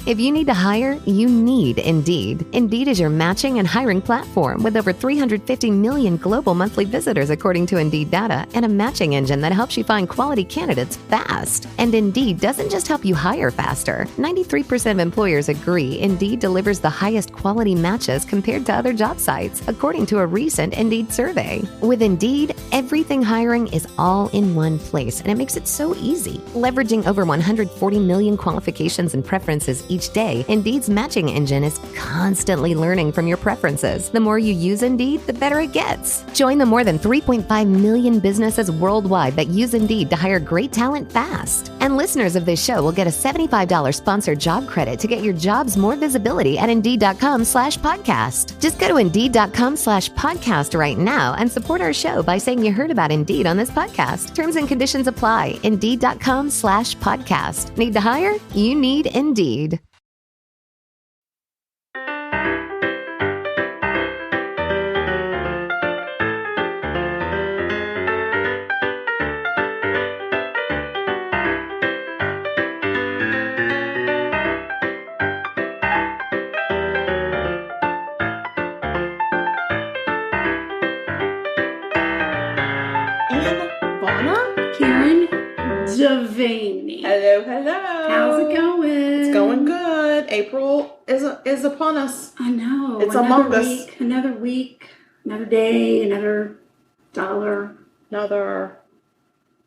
If you need to hire, you need Indeed. Indeed is your matching and hiring platform with over 350 million global monthly visitors according to Indeed data and a matching engine that helps you find quality candidates fast. And Indeed doesn't just help you hire faster. 93% of employers agree Indeed delivers the highest quality matches compared to other job sites, according to a recent Indeed survey. With Indeed, everything hiring is all in one place, and it makes it so easy. Leveraging over 140 million qualifications and preferences each day, Indeed's matching engine is constantly learning from your preferences. The more you use Indeed, the better it gets. Join the more than 3.5 million businesses worldwide that use Indeed to hire great talent fast. And listeners of this show will get a $75 sponsored job credit to get your jobs more visibility at Indeed.com/podcast. Just go to Indeed.com/podcast right now and support our show by saying you heard about Indeed on this podcast. Terms and conditions apply. Indeed.com/podcast. Need to hire? You need Indeed. Devaney. Hello, hello. How's it going? It's going good. April is upon us. I know. It's among us. Another week, another day, another dollar. Another.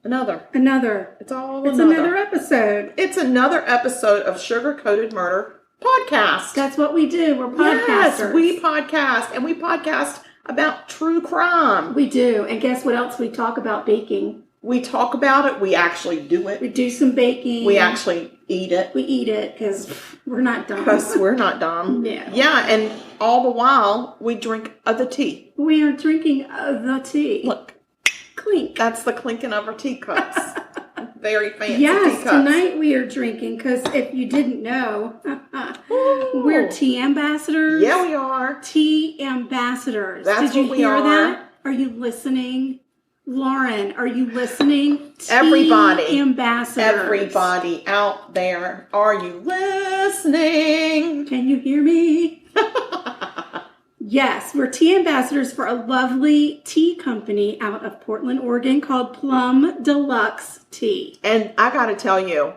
It's another episode. It's another episode of Sugar Coated Murder Podcast. That's what we do. We're podcasters. Yes, we podcast, and we podcast about true crime. We do. And guess what else we talk about? Baking. We talk about it. We actually do it. We do some baking. We actually eat it. We eat it because we're not dumb. Because we're not dumb. Yeah. Yeah, and all the while, we drink the tea. We are drinking the tea. Look. Clink. That's the clinking of our teacups. Very fancy yes, teacups. Tonight we are drinking because if you didn't know, we're tea ambassadors. Yeah, we are. Tea ambassadors. That's Did you what we hear are. that? Are you listening? Lauren, are you listening? Everybody. Ambassadors. Everybody out there, are you listening? Can you hear me? Yes, we're tea ambassadors for a lovely tea company out of Portland, Oregon called Plum Deluxe Tea. And I got to tell you,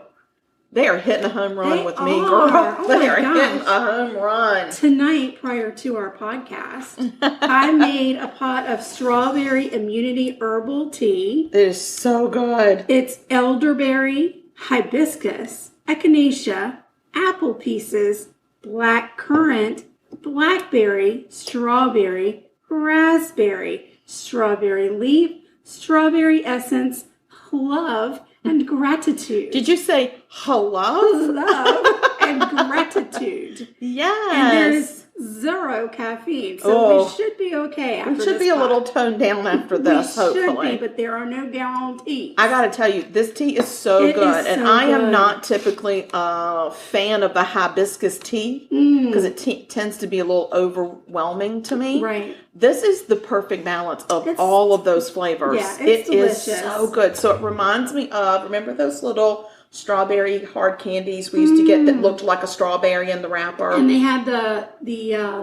they are hitting a home run with me, girl. Oh They are gosh. hitting a home run. Tonight, prior to our podcast, I made a pot of strawberry immunity herbal tea. It is so good. It's elderberry, hibiscus, echinacea, apple pieces, black currant, blackberry, strawberry, raspberry, strawberry leaf, strawberry essence, love, and gratitude. Did you say hello? Love and gratitude. Yes. And there's zero caffeine, so we should be okay after We should this be a pot. little toned down after this, hopefully. We should be, but there are no guarantees. I got to tell you, this tea is so It good. is And so I am good. not typically a fan of the hibiscus tea because it tends to be a little overwhelming to me. Right. This is the perfect balance of all of those flavors. Yeah, it's delicious. Is so good. So it reminds me of, remember those little strawberry hard candies we used to get that looked like a strawberry in the wrapper? And they had the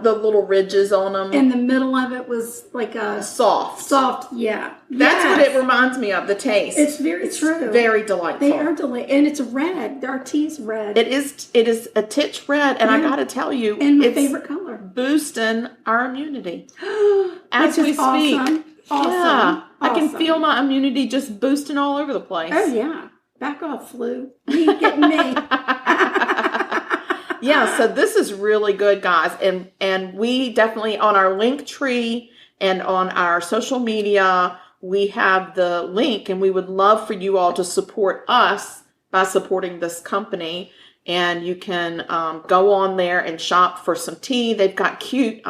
little ridges on them. in the middle of it was like a soft. yeah. That's what Yes. it reminds me of, the taste. It's very true. Very delightful. They are delightful. And it's red. Our tea's red. It is a titch red, and I gotta tell you, and my it's favorite color. boosting our immunity. Which As we is speak. awesome. Awesome. Yeah. I can Awesome. feel my immunity just boosting all over the place. Oh, yeah. Back off, flu. You ain't getting me. Yeah, so this is really good, guys. And we definitely, on our link tree and on our social media, we have the link, and we would love for you all to support us by supporting this company. And you can go on there and shop for some tea. They've got cute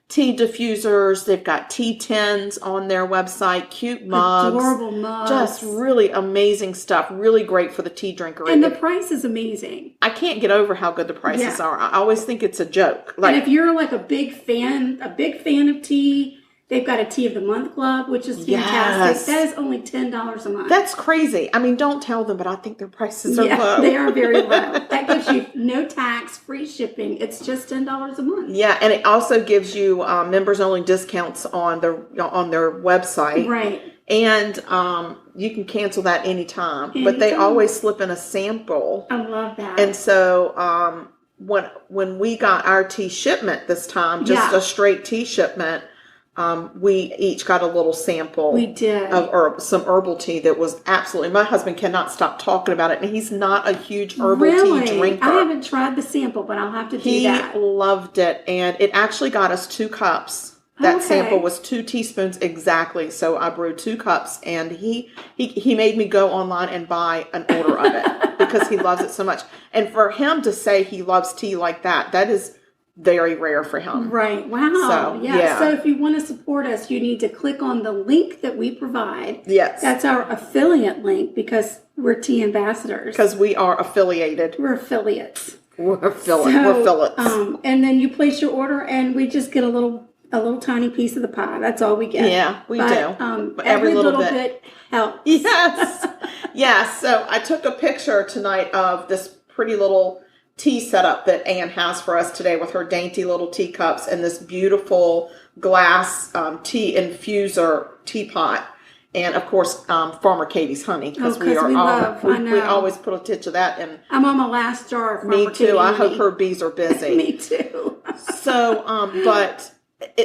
tea diffusers. They've got tea tins on their website, cute mugs. Adorable mugs. Just really amazing stuff. Really great for the tea drinker. And the price is amazing. I can't get over how good the prices are. I always think it's a joke. Like, and if you're like a big fan of tea, They've got a Tea of the Month Club, which is fantastic. That is only $10 a month. That's crazy. I mean, don't tell them, but I think their prices are low. They are very low. That gives you no tax, free shipping. It's just $10 a month. Yeah, and it also gives you members-only discounts on their website. Right. And you can cancel that anytime. But they always slip in a sample. I love that. And so when we got our tea shipment this time, just a straight tea shipment, we each got a little sample. We did. Of some herbal tea that was absolutely, my husband cannot stop talking about it, and he's not a huge herbal tea drinker. I haven't tried the sample, but I'll have to do that. He loved it, and it actually got us 2 cups. That sample was 2 teaspoons exactly. So I brewed 2 cups, and he made me go online and buy an order of it because he loves it so much. And for him to say he loves tea like that is very rare for him. Right. Wow. So, yeah. So if you want to support us, you need to click on the link that we provide. Yes. That's our affiliate link because we're tea ambassadors. Because we are affiliated. We're affiliates. We're affiliates. And then you place your order, and we just get a little tiny piece of the pie. That's all we get. Yeah, we do. Every little bit helps. Yes. Yes. So I took a picture tonight of this pretty little tea setup that Anne has for us today with her dainty little teacups and this beautiful glass tea infuser teapot. And of course, Farmer Katie's honey, because we always put a touch of that in. I'm on my last jar of Farmer Me too. Katie I honey. hope her bees are busy. Me too. So, but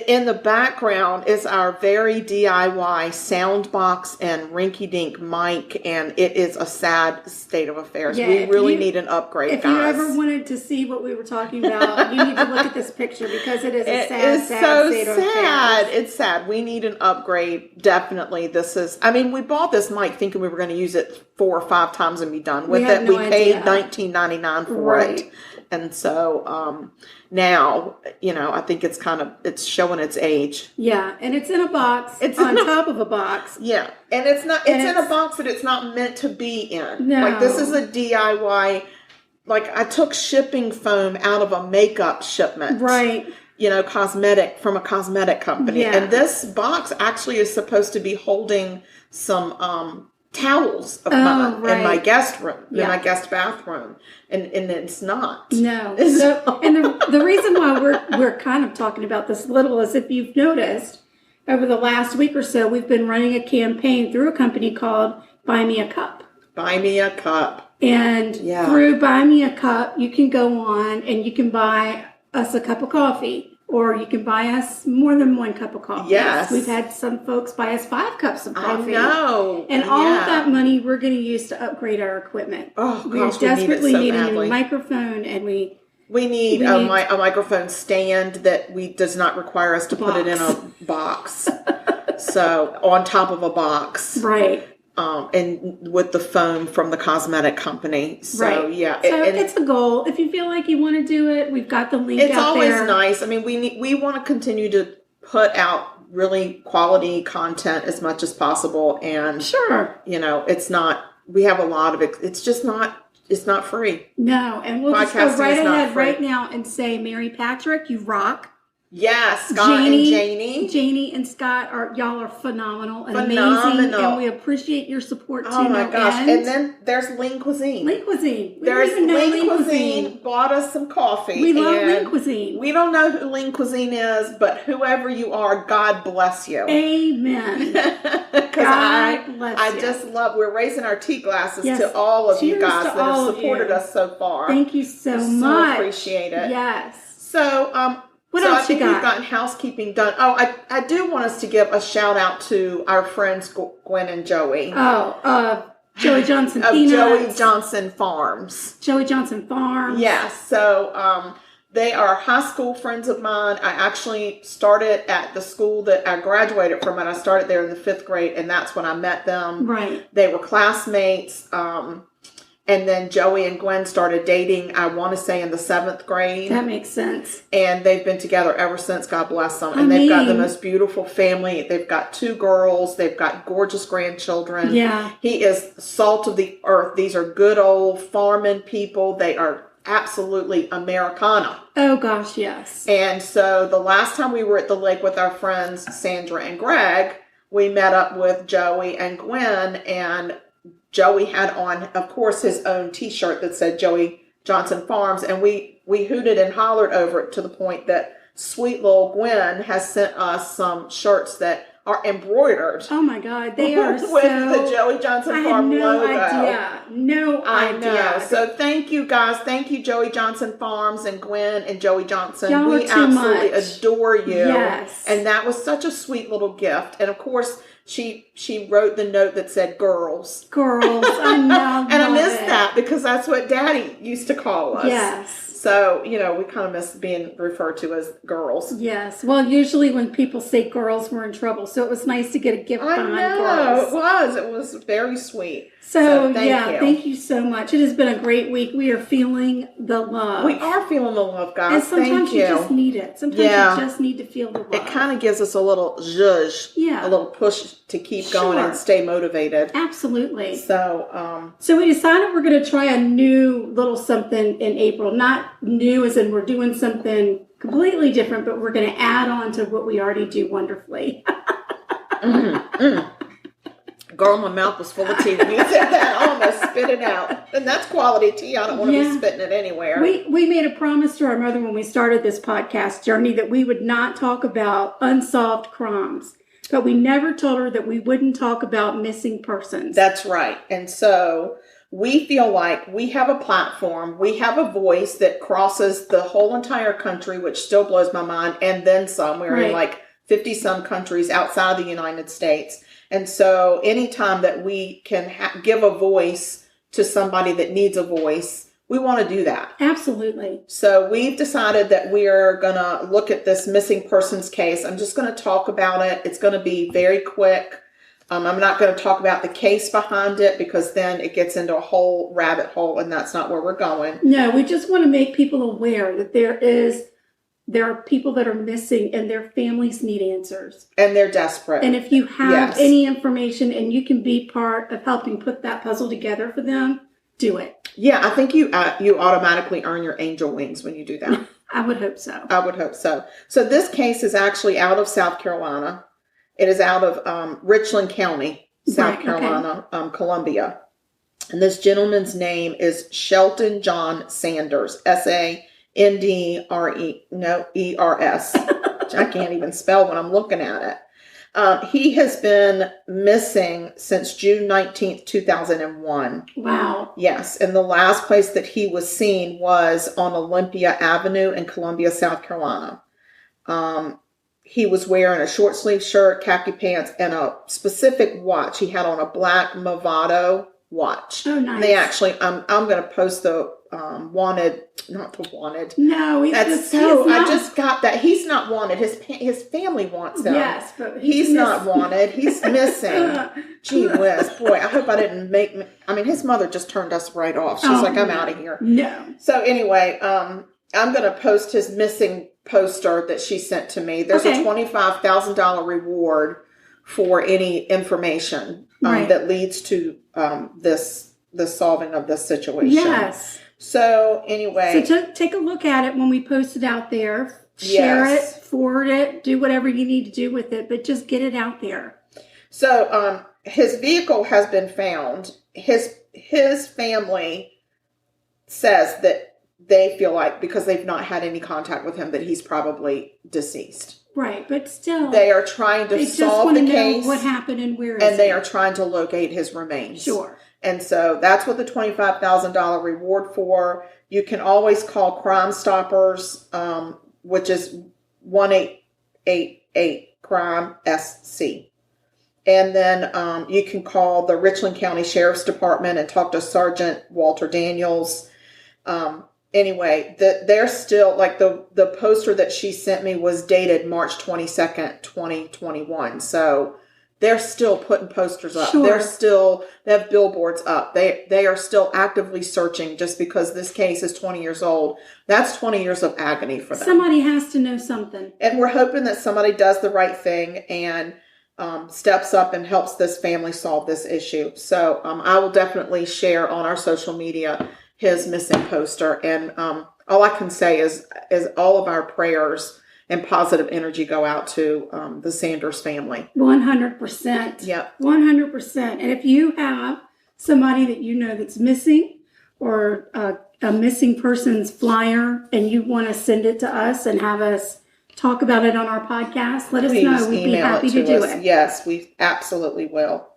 in the background is our very DIY sound box and rinky-dink mic, and it is a sad state of affairs. We really need an upgrade, guys. If you ever wanted to see what we were talking about, you need to look at this picture because it is a sad state of affairs. It's sad. We need an upgrade. Definitely. We bought this mic thinking we were going to use it 4 or 5 times and be done with it. We paid $19.99 for it. And so now, I think it's showing its age. Yeah, and it's in a box. It's on top of a box. Yeah, and it's in a box that it's not meant to be in. No. Like, this is a DIY. Like, I took shipping foam out of a makeup shipment. Right. From a cosmetic company. Yeah. And this box actually is supposed to be holding some towels of mine in my guest room, in my guest bathroom, and it's not. No. So, and the reason why we're kind of talking about this little is, if you've noticed, over the last week or so, we've been running a campaign through a company called Buy Me a Cup. Buy Me a Cup. And through Buy Me a Cup, you can go on and you can buy us a cup of coffee. Or you can buy us more than 1 cup of coffee. Yes. We've had some folks buy us 5 cups of coffee. I know. And all of that money we're going to use to upgrade our equipment. Oh, we gosh, desperately we need it so need badly. a new microphone, and we need a microphone stand that does not require us to put it in a box. So, on top of a box. Right. And with the foam from the cosmetic company. So, yeah. So it's a goal. If you feel like you want to do it, we've got the link out there. It's always nice. I mean, we want to continue to put out really quality content as much as possible. And, it's not, we have a lot of it. It's just not, it's not free. No. And we'll just go right ahead right now and say, Mary Patrick, you rock. Yes, Scott and Janie. Janie and Scott, y'all are phenomenal and amazing, and we appreciate your support too. Oh my gosh! And then there's Lean Cuisine. Lean Cuisine. There's Lean Cuisine. Bought us some coffee. We love Lean Cuisine. We don't know who Lean Cuisine is, but whoever you are, God bless you. Amen. God bless you. I just love. We're raising our tea glasses to all of you guys that have supported us so far. Thank you so much. So appreciate it. Yes. So What else I think you got? we've gotten housekeeping done. Oh, I do want us to give a shout out to our friends Gwen and Joey. Joey Johnson of Peanuts. Joey Johnson Farms. Joey Johnson Farms. Yes. So they are high school friends of mine. I actually started at the school that I graduated from, and I started there in the 5th grade, and that's when I met them. Right. They were classmates. And then Joey and Gwen started dating, I want to say, in the 7th grade. That makes sense. And they've been together ever since, God bless them. And they've got the most beautiful family. They've got 2 girls. They've got gorgeous grandchildren. Yeah. He is salt of the earth. These are good old farming people. They are absolutely Americana. Oh, gosh, yes. And so the last time we were at the lake with our friends, Sandra and Greg, we met up with Joey and Gwen, and Joey had on, of course, his own T-shirt that said Joey Johnson Farms, and we hooted and hollered over it to the point that sweet little Gwen has sent us some shirts that are embroidered. Oh my God, they are with the Joey Johnson Farm logo. I know. So thank you guys. Thank you, Joey Johnson Farms and Gwen and Joey Johnson. Y'all we absolutely adore you. Yes. And that was such a sweet little gift. And of course, she wrote the note that said girls. Girls. I know. And I miss that because that's what Daddy used to call us. Yes. So, we kind of miss being referred to as girls. Yes. Well, usually when people say girls, we're in trouble. So it was nice to get a gift behind girls. It was very sweet. So thank you so much. It has been a great week. We are feeling the love. We are feeling the love, guys. And sometimes you just need it. Sometimes you just need to feel the love. It kind of gives us a little zhuzh, a little push to keep going and stay motivated. Absolutely. So we decided we're going to try a new little something in April. Not new as in we're doing something completely different, but we're going to add on to what we already do wonderfully. Girl, my mouth was full of tea. When you said that, I almost spit it out. And that's quality tea. I don't want to be spitting it anywhere. We made a promise to our mother when we started this podcast journey that we would not talk about unsolved crimes. But we never told her that we wouldn't talk about missing persons. That's right. And so we feel like we have a platform. We have a voice that crosses the whole entire country, which still blows my mind. And then some. We're in like 50 some countries outside the United States. And so anytime that we can give a voice to somebody that needs a voice, we want to do that. Absolutely. So we've decided that we are going to look at this missing persons case. I'm just going to talk about it. It's going to be very quick. I'm not going to talk about the case behind it because then it gets into a whole rabbit hole and that's not where we're going. No, we just want to make people aware that there are people that are missing and their families need answers. And they're desperate. And if you have any information and you can be part of helping put that puzzle together for them, do it. Yeah, I think you automatically earn your angel wings when you do that. I would hope so. I would hope so. So this case is actually out of South Carolina. It is out of Richland County, South Carolina, Columbia. And this gentleman's name is Shelton John Sanders, S-A-N-D-R-E, E-R-S. I can't even spell when I'm looking at it. He has been missing since June 19th, 2001. Wow. Yes. And the last place that he was seen was on Olympia Avenue in Columbia, South Carolina. He was wearing a short sleeve shirt, khaki pants, and a specific watch. He had on a black Movado watch. Oh, nice. And they actually, I'm going to post the wanted. No, I just got that. He's not wanted. His family wants him. Yes, but he's not wanted. He's missing. Gee whiz, boy! I hope I didn't his mother just turned us right off. She's like, I'm out of here. No. So anyway, I'm going to post his missing poster that she sent to me. There's a $25,000 reward for any information that leads to the solving of this situation. Yes. So anyway. So take a look at it when we post it out there. Share it, forward it, do whatever you need to do with it, but just get it out there. So his vehicle has been found. His family says that they feel like, because they've not had any contact with him, that he's probably deceased. Right, but still. They are trying to solve the case. Know what happened and where is and they are trying to locate his remains. Sure. And so that's what the $25,000 reward for. You can always call Crime Stoppers, which is 1-888-CRIME-SC. And then you can call the Richland County Sheriff's Department and talk to Sergeant Walter Daniels. Anyway, they're still, like the poster that she sent me was dated March 22nd, 2021. So they're still putting posters up. Sure. They have billboards up. They are still actively searching just because this case is 20 years old. That's 20 years of agony for them. Somebody has to know something. And we're hoping that somebody does the right thing and steps up and helps this family solve this issue. So I will definitely share on our social media his missing poster. And all I can say is all of our prayers and positive energy go out to the Sanders family. 100%. Yep. 100%. And if you have somebody that you know that's missing, or a missing person's flyer, and you want to send it to us and have us talk about it on our podcast, let us know. We'd be happy to do it. Yes, we absolutely will.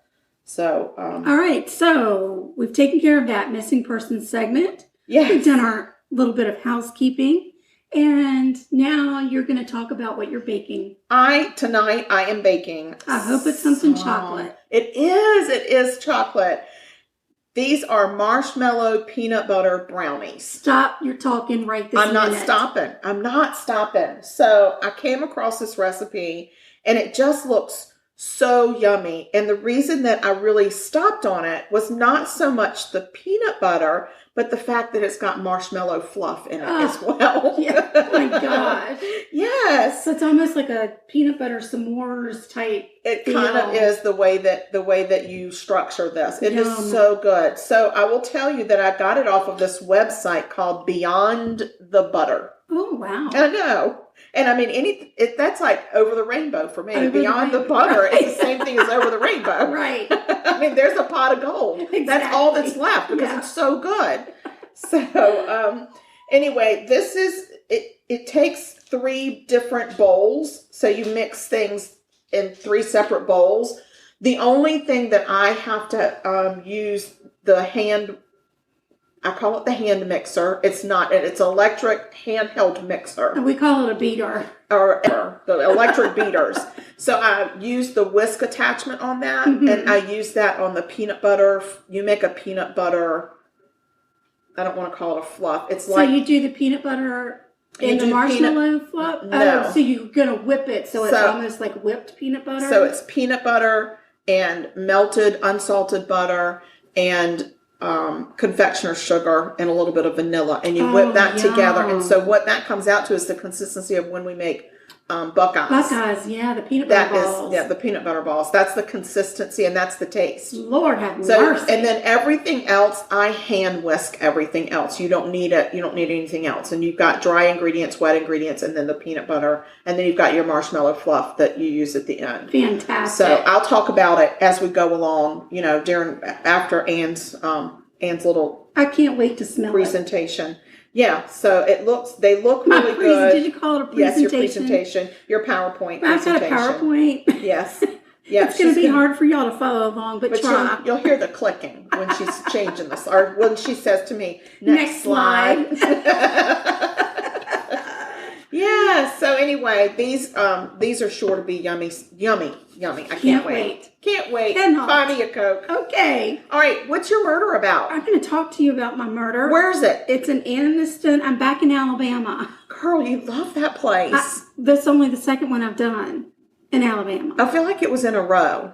So, all right. So we've taken care of that missing person segment. Yes. We've done our little bit of housekeeping. And now you're going to talk about what you're baking. Tonight I am baking. I hope it's something chocolate. It is chocolate. These are Marshmallow Peanut Butter Brownies. Stop, you're talking right this minute. I'm not stopping. So I came across this recipe and it just looks so yummy. And the reason that I really stopped on it was not so much the peanut butter, but the fact that it's got marshmallow fluff in it as well. Yeah. Oh my gosh. Yes. So it's almost like a peanut butter s'mores type. It kind of is the way that you structure this. It is so good. So I will tell you that I got it off of this website called Beyond the Butter. Oh, wow. I know. And I mean, that's like over the rainbow for me. Beyond the butter, right. It's the same thing as over the rainbow. Right. I mean, there's a pot of gold. Exactly. That's all that's left because it's so good. So anyway, this is, it takes 3 different bowls. So you mix things in 3 separate bowls. The only thing that I have to use I call it the hand mixer. It's not, it's electric handheld mixer. And we call it a beater. Or the electric beaters. So I use the whisk attachment on that, and I use that on the peanut butter. You make a peanut butter, I don't want to call it a fluff. It's so you do the peanut butter in the marshmallow fluff? No. Oh, so you're going to whip it so it's almost like whipped peanut butter? So it's peanut butter and melted unsalted butter and confectioner's sugar and a little bit of vanilla, and you whip that together. And so what that comes out to is the consistency of when we make Buckeyes. Buckeyes, yeah, the peanut butter balls. The peanut butter balls. That's the consistency and that's the taste. Lord have mercy. And then everything else, I hand whisk everything else. You don't need it. You don't need anything else. And you've got dry ingredients, wet ingredients, and then the peanut butter, and then you've got your marshmallow fluff that you use at the end. Fantastic. So I'll talk about it as we go along. After Anne's little. I can't wait to smell presentation. Yeah, so they look really good. Did you call it a presentation? Yes, your presentation, your PowerPoint presentation. I've got a PowerPoint. Yes. Yeah, it's going to be hard for y'all to follow along, but try. You'll hear the clicking when she's changing this, or when she says to me, next slide. Yeah, so anyway, these are sure to be yummy. I can't wait. Can't wait. Buy me a Coke. Okay. All right, what's your murder about? I'm going to talk to you about my murder. Where is it? It's in Anniston. I'm back in Alabama. Girl, you love that place. That's only the second one I've done in Alabama. I feel like it was in a row.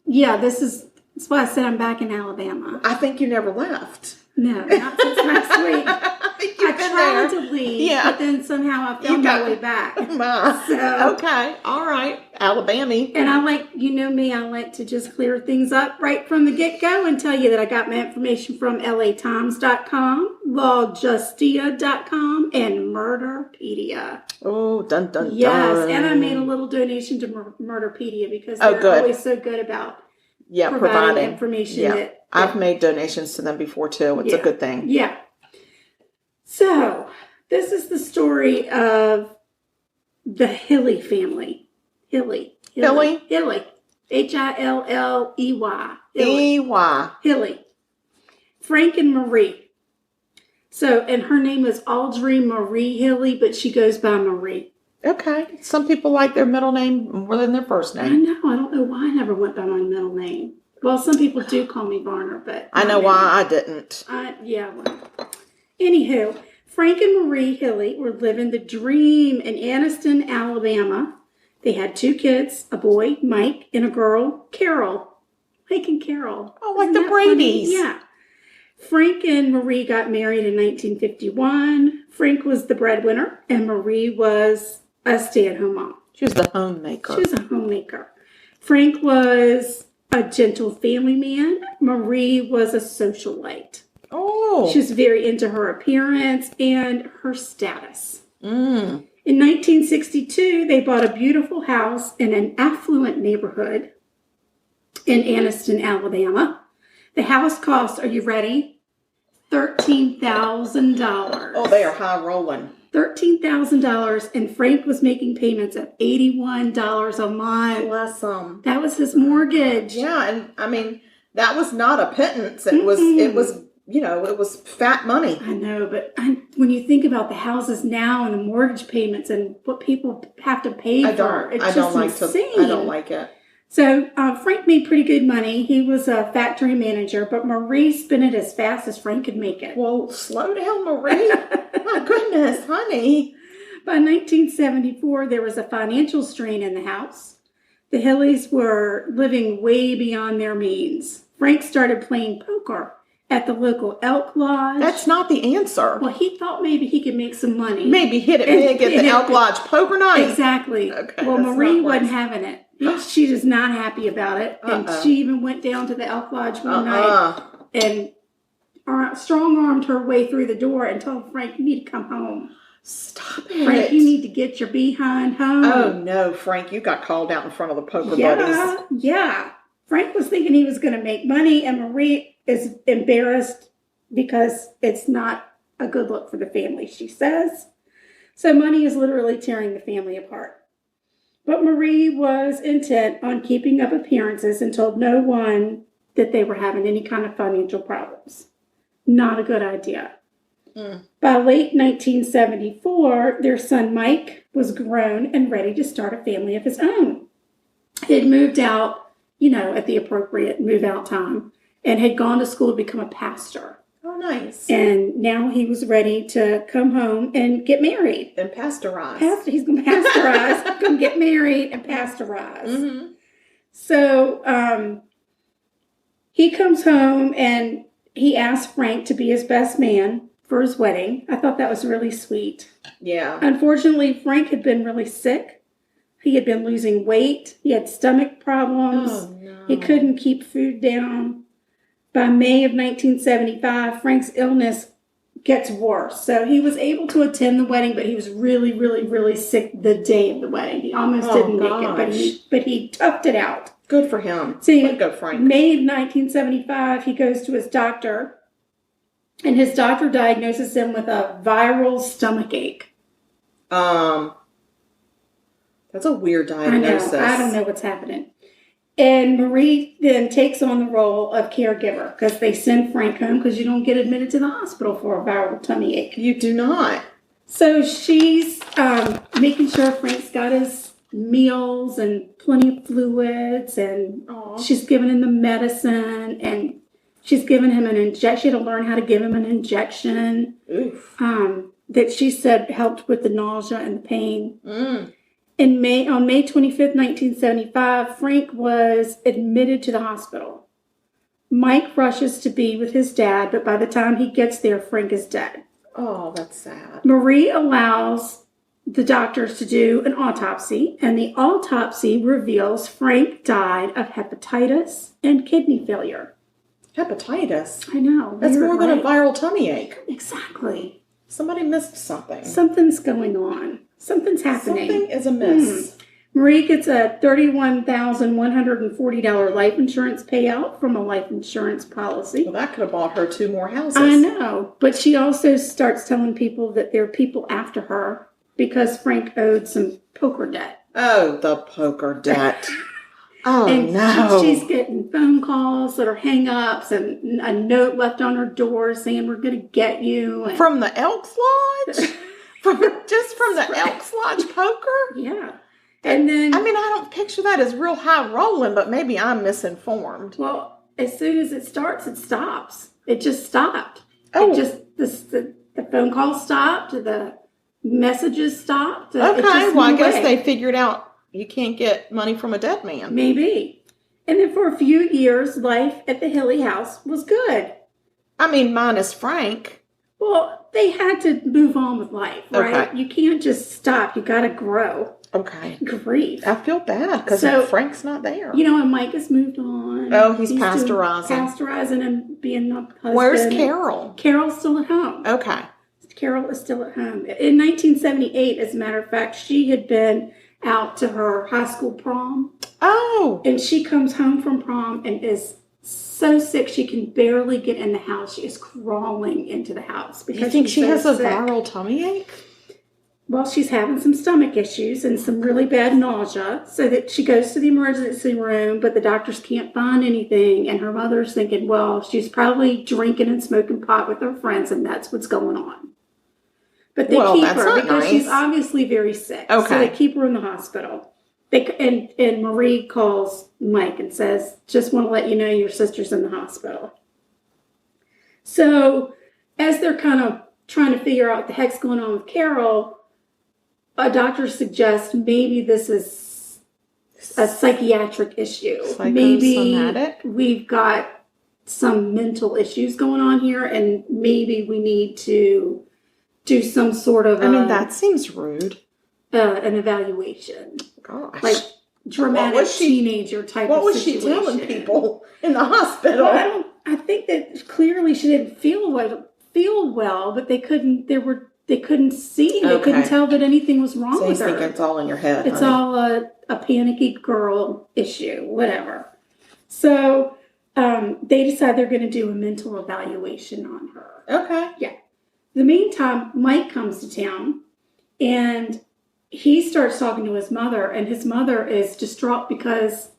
Yeah, that's why I said I'm back in Alabama. I think you never left. No, not since last week. I tried to leave, but then somehow I found my way back. Okay, all right, Alabama. And I me, I like to just clear things up right from the get-go and tell you that I got my information from latimes.com, lawjustia.com, and Murderpedia. Oh, dun, dun, dun. Yes, and I made a little donation to Murderpedia because they're always so good about providing information. Yeah. I've made donations to them before, too. It's a good thing. Yeah. So, this is the story of the Hilley family. Hilley. Hilley. Hilley. Hilley. Frank and Marie. So, and her name is Audrey Marie Hilley, but she goes by Marie. Okay. Some people like their middle name more than their first name. I know. I don't know why I never went by my middle name. Well, some people do call me Varner, but... I know why I didn't. Anywho, Frank and Marie Hilley were living the dream in Anniston, Alabama. They had 2 kids, a boy, Mike, and a girl, Carol. Mike and Carol. Oh, like the Bradys. Funny? Yeah. Frank and Marie got married in 1951. Frank was the breadwinner, and Marie was a stay-at-home mom. She was the homemaker. Frank was a gentle family man. Marie was a socialite. Oh. She was very into her appearance and her status. Mm. In 1962, they bought a beautiful house in an affluent neighborhood in Anniston, Alabama. The house cost, are you ready? $13,000. Oh, they are high rolling. $13,000, and Frank was making payments of $81 a month. Bless them. That was his mortgage. Yeah, and I mean, that was not a pittance. It was, it was fat money. I know, but when you think about the houses now and the mortgage payments and what people have to pay for, it's just insane. I don't like it. So Frank made pretty good money. He was a factory manager, but Marie spent it as fast as Frank could make it. Well, slow down, Marie. My goodness, honey. By 1974, there was a financial strain in the house. The Hilleys were living way beyond their means. Frank started playing poker at the local elk lodge. That's not the answer. Well, he thought maybe he could make some money. Maybe hit it big at the elk lodge poker night. Exactly. Okay, well, Marie wasn't having it. She was not happy about it. And she even went down to the elk lodge one night and strong-armed her way through the door and told Frank, you need to come home. Stop it. Frank, you need to get your behind home. Oh, no, Frank. You got called out in front of the poker buddies. Yeah. Frank was thinking he was going to make money, and Marie is embarrassed because it's not a good look for the family, she says. So money is literally tearing the family apart. But Marie was intent on keeping up appearances and told no one that they were having any kind of financial problems. Not a good idea. By late 1974, their son Mike was grown and ready to start a family of his own. He had moved out, at the appropriate move-out time and had gone to school to become a pastor. Oh, nice. And now he was ready to come home and get married. And pasteurize. He's going to pasteurize, going to get married and pasteurize. Mm-hmm. So he comes home and he asked Frank to be his best man for his wedding. I thought that was really sweet. Yeah. Unfortunately, Frank had been really sick. He had been losing weight. He had stomach problems. Oh, no. He couldn't keep food down. By May of 1975, Frank's illness gets worse. So he was able to attend the wedding, but he was really, really, really sick the day of the wedding. He almost didn't make it, but he toughed it out. Good for him. See, way to go, Frank. May of 1975, he goes to his doctor, and his doctor diagnoses him with a viral stomach ache. That's a weird diagnosis. I don't know what's happening. And Marie then takes on the role of caregiver because they send Frank home because you don't get admitted to the hospital for a viral tummy ache. You do not. So she's making sure Frank's got his meals and plenty of fluids, and she's giving him the medicine, and she's giving him an injection. She had to learn how to give him an injection. Oof. That she said helped with the nausea and the pain. Mm. On May 25th, 1975, Frank was admitted to the hospital. Mike rushes to be with his dad, but by the time he gets there, Frank is dead. Oh, that's sad. Marie allows the doctors to do an autopsy, and the autopsy reveals Frank died of hepatitis and kidney failure. Hepatitis? I know. That's weird, more than right? a viral tummy ache. Exactly. Somebody missed something. Something's going on. Something's happening. Something is amiss. Marie gets a $31,140 life insurance payout from a life insurance policy. Well, that could have bought her 2 more houses. I know. But she also starts telling people that there are people after her because Frank owed some poker debt. Oh, the poker debt. Oh, and no. She's getting phone calls that are hang-ups and a note left on her door saying, we're going to get you. And from the Elks Lodge? Just from the Elks Lodge poker? Yeah. And then, I don't picture that as real high rolling, but maybe I'm misinformed. Well, as soon as it starts, it stops. It just stopped. Oh. It just, the phone call stopped, the messages stopped. Okay, well, I guess they figured out you can't get money from a dead man. Maybe. And then for a few years, life at the Hilley house was good. Minus Frank. Well, they had to move on with life, right? Okay. You can't just stop. You got to grow. Okay. grief. I feel bad because Frank's not there. And Mike has moved on. Oh, he's pasteurizing. Pasteurizing and being a husband. Where's Carol? Carol's still at home. Okay. Carol is still at home. In 1978, as a matter of fact, she had been out to her high school prom. Oh. And she comes home from prom and is so sick she can barely get in the house. She is crawling into the house because you think she has a sick. viral tummy ache? Well, she's having some stomach issues and some really bad nausea, so that she goes to the emergency room, but the doctors can't find anything. And her mother's thinking, well, she's probably drinking and smoking pot with her friends, and that's what's going on. But they keep her because she's obviously very sick. Okay. So they keep her in the hospital. And Marie calls Mike and says, just want to let you know your sister's in the hospital. So as they're kind of trying to figure out what the heck's going on with Carol, a doctor suggests maybe this is a psychiatric issue. Maybe we've got some mental issues going on here, and maybe we need to do some sort of that seems rude. An evaluation. Gosh. Like dramatic teenager type of situation. What was she telling people in the hospital? Well, I think that clearly she didn't feel well, but they couldn't see. They couldn't tell that anything was wrong with her. So you think it's all in your head. It's all a panicky girl issue, whatever. So they decide they're going to do a mental evaluation on her. Okay. Yeah. In the meantime, Mike comes to town, and he starts talking to his mother, and his mother is distraught because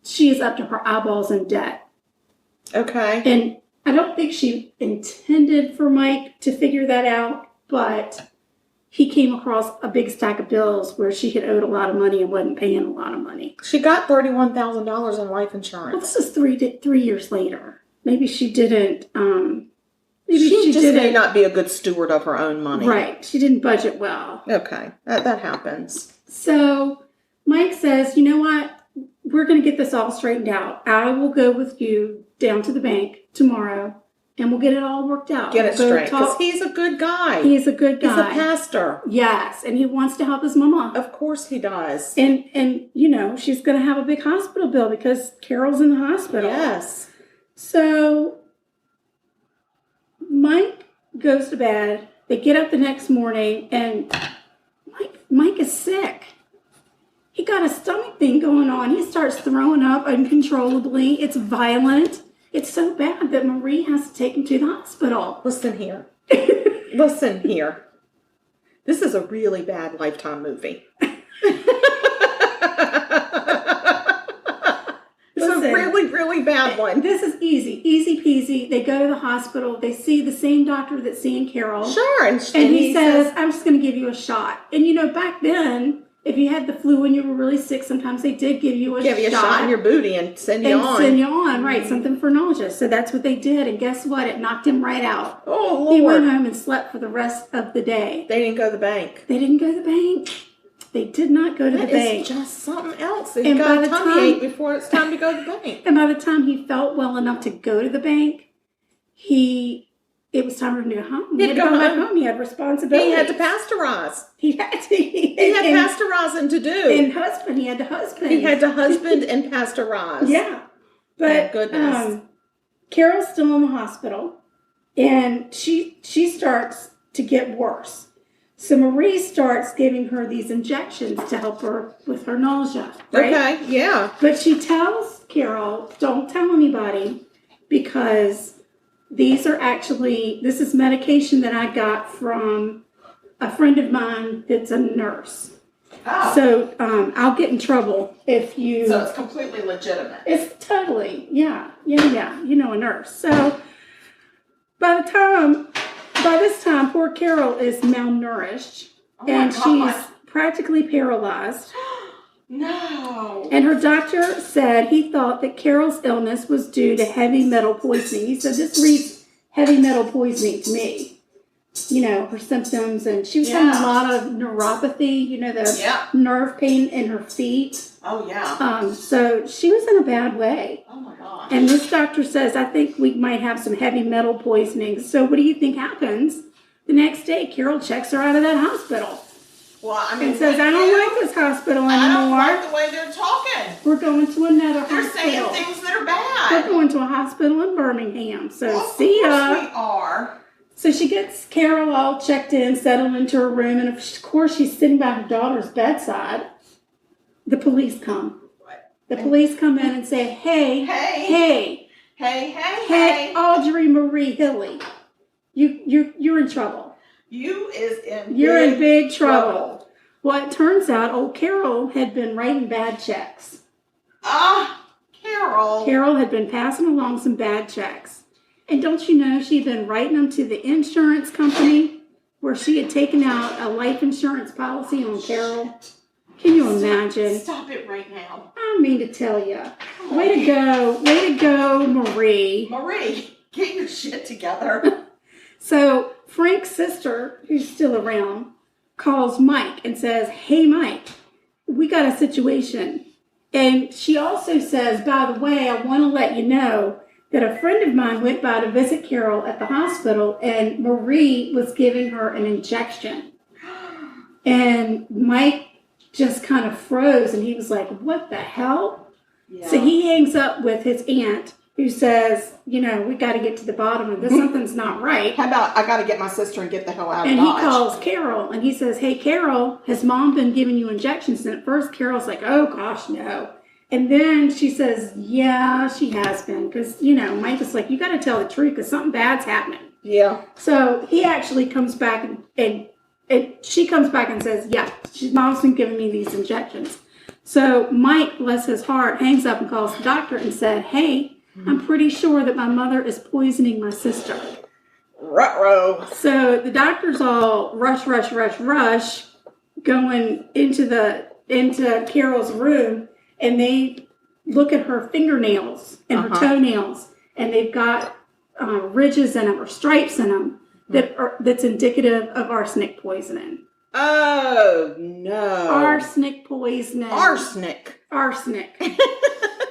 she is up to her eyeballs in debt. Okay. And I don't think she intended for Mike to figure that out, but he came across a big stack of bills where she had owed a lot of money and wasn't paying a lot of money. She got $31,000 in life insurance. Well, this is 3 years later. Maybe she didn't... She just may not be a good steward of her own money. Right. She didn't budget well. Okay. That happens. So Mike says, you know what? We're going to get this all straightened out. I will go with you down to the bank tomorrow, and we'll get it all worked out. Get it straight. Because he's a good guy. He's a good guy. He's a pastor. Yes. And he wants to help his mama. Of course he does. And she's going to have a big hospital bill because Carol's in the hospital. Yes. So Mike goes to bed. They get up the next morning, and Mike is sick. He got a stomach thing going on. He starts throwing up uncontrollably. It's violent. It's so bad that Marie has to take him to the hospital. Listen here. Listen here. This is a really bad Lifetime movie. Really bad one. This is easy peasy. They go to the hospital. They see the same doctor that's seeing Carol. Sure. And he says, I'm just going to give you a shot. And back then, if you had the flu and you were really sick, sometimes they did give you a shot in your booty and send you on. Right, something for nausea. So that's what they did. And guess what? It knocked him right out. Oh, Lord. He went home and slept for the rest of the day. They didn't go to the bank. They didn't go to the bank. They did not go to the bank. It's just something else. He got a tummy ache before it's time to go to the bank. And by the time he felt well enough to go to the bank, it was time for him to go home. He had to go home. He had responsibility. He had to pasteurize. He had pasteurizing to do. And husband. He had to husband. He had to husband and pasteurize. Yeah. But goodness. Carol's still in the hospital, and she starts to get worse. So Marie starts giving her these injections to help her with her nausea. Right? Okay, yeah. But she tells Carol, don't tell anybody, because this is medication that I got from a friend of mine that's a nurse. Oh. So I'll get in trouble if you... So it's completely legitimate. It's totally, yeah. A nurse. So by this time, poor Carol is malnourished, and she's practically paralyzed. No. And her doctor said he thought that Carol's illness was due to heavy metal poisoning. He said, this reads heavy metal poisoning to me. Her symptoms, and she was having a lot of neuropathy, the nerve pain in her feet. Oh, yeah. So she was in a bad way. Oh, my gosh. And this doctor says, I think we might have some heavy metal poisoning. So what do you think happens? The next day, Carol checks her out of that hospital. Well, I mean, and says, I don't like this hospital anymore. I don't like the way they're talking. We're going to another They're hospital. saying things that are bad. We're going to a hospital in Birmingham. So Well, see ya. of course we are. So she gets Carol all checked in, settled into her room, and of course she's sitting by her daughter's bedside. The police come. The police come in and say, hey, Audrey Marie Hilley, you're in trouble. You're in big trouble. Well, it turns out old Carol had been writing bad checks. Carol. Carol had been passing along some bad checks. And don't you know she'd been writing them to the insurance company where she had taken out a life insurance policy on Carol? Can you imagine? Stop it right now. I mean to tell you. Way to go, Marie. Marie, get your shit together. So Frank's sister, who's still around, calls Mike and says, hey, Mike, we got a situation. And she also says, by the way, I want to let you know that a friend of mine went by to visit Carol at the hospital, and Marie was giving her an injection. And Mike just kind of froze, and he was like, what the hell? Yeah. So he hangs up with his aunt, who says, we got to get to the bottom of this. Something's not right. How about I got to get my sister and get the hell out of Dodge? And he calls Carol, and he says, hey, Carol, has Mom been giving you injections? And at first, Carol's like, oh, gosh, no. And then she says, yeah, she has been. Because, Mike is like, you got to tell the truth because something bad's happening. Yeah. So he actually comes back, and she comes back and says, yeah, Mom's been giving me these injections. So Mike, bless his heart, hangs up and calls the doctor and said, hey, I'm pretty sure that my mother is poisoning my sister. Ruh-roh. So the doctors all rush, going into Carol's room, and they look at her fingernails and her toenails, and they've got ridges in them or stripes in them that's indicative of arsenic poisoning. Oh, no. Arsenic poisoning. Arsenic.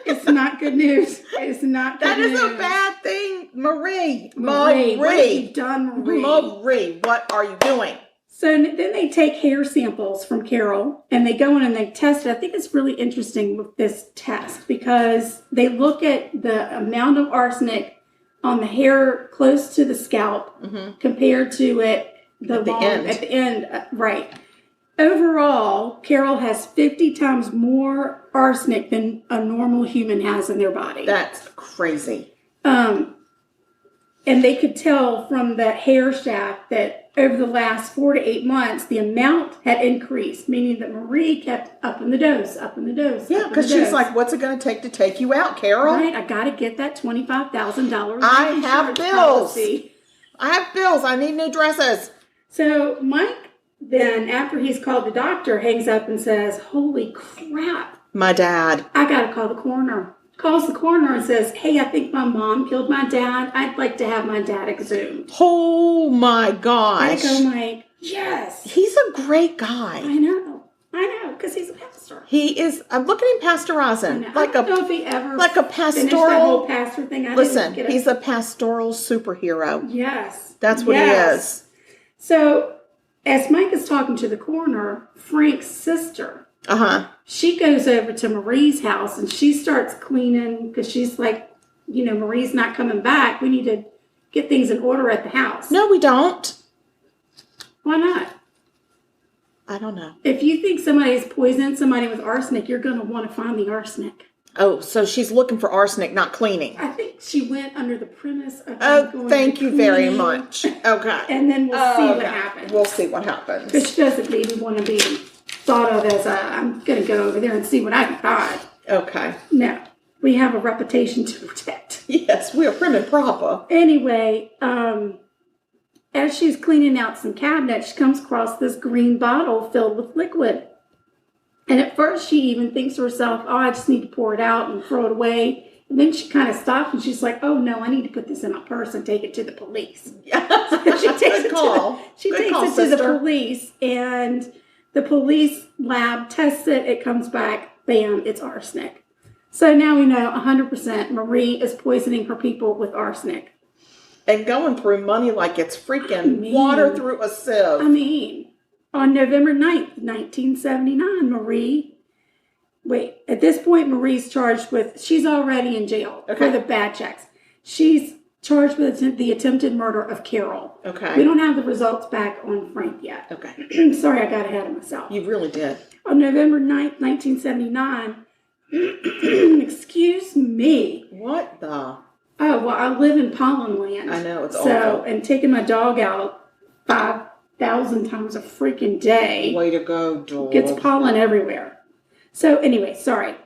It's not good news. It's not good news. That is a bad thing. Marie. What have you done, Marie? Marie, what are you doing? So then they take hair samples from Carol, and they go in and they test it. I think it's really interesting with this test because they look at the amount of arsenic on the hair close to the scalp compared to it at the end. Right. Overall, Carol has 50 times more arsenic than a normal human has in their body. That's crazy. And they could tell from the hair shaft that over the last 4 to 8 months, the amount had increased, meaning that Marie kept upping the dose. Yeah, because she's like, what's it going to take you out, Carol? Right, I got to get that $25,000. I have bills. I need new dresses. So Mike then, after he's called the doctor, hangs up and says, holy crap. My dad. I got to call the coroner. Calls the coroner and says, hey, I think my mom killed my dad. I'd like to have my dad exhumed. Oh, my gosh. I go, Mike, yes. He's a great guy. I know, because he's a pastor. He is. I'm looking at pastorizing. I don't know if he ever like a pastoral. Finished that whole pastor thing. Listen, he's a pastoral superhero. Yes. That's what he is. So, as Mike is talking to the coroner, Frank's sister, she goes over to Marie's house and she starts cleaning because she's like, Marie's not coming back. We need to get things in order at the house. No, we don't. Why not? I don't know. If you think somebody's poisoned somebody with arsenic, you're going to want to find the arsenic. Oh, so she's looking for arsenic, not cleaning. I think she went under the premise of thank you very much. Okay. And then we'll see what happens. We'll see what happens. Because she doesn't even want to be thought of as I'm going to go over there and see what I can find. Okay. No. We have a reputation to protect. Yes, we are prim and proper. Anyway, as she's cleaning out some cabinets, she comes across this green bottle filled with liquid. And at first, she even thinks to herself, I just need to pour it out and throw it away. And then she kind of stops and she's like, oh, no, I need to put this in my purse and take it to the police. Yeah. So she takes Good call. To the police, and the police lab tests it. It comes back, bam, it's arsenic. So now we know 100% Marie is poisoning her people with arsenic. And going through money like it's freaking water through a sieve. I mean, On November 9th, 1979, at this point, Marie's charged with, she's already in jail for the bad checks. She's charged with the attempted murder of Carol. Okay. We don't have the results back on Frank yet. Okay. Sorry, I got ahead of myself. You really did. On November 9th, 1979, excuse me. What the? Oh, well, I live in pollen land. I know, it's awful. And taking my dog out 5,000 times a freaking day. Way to go, dog. Gets pollen everywhere. So anyway, sorry.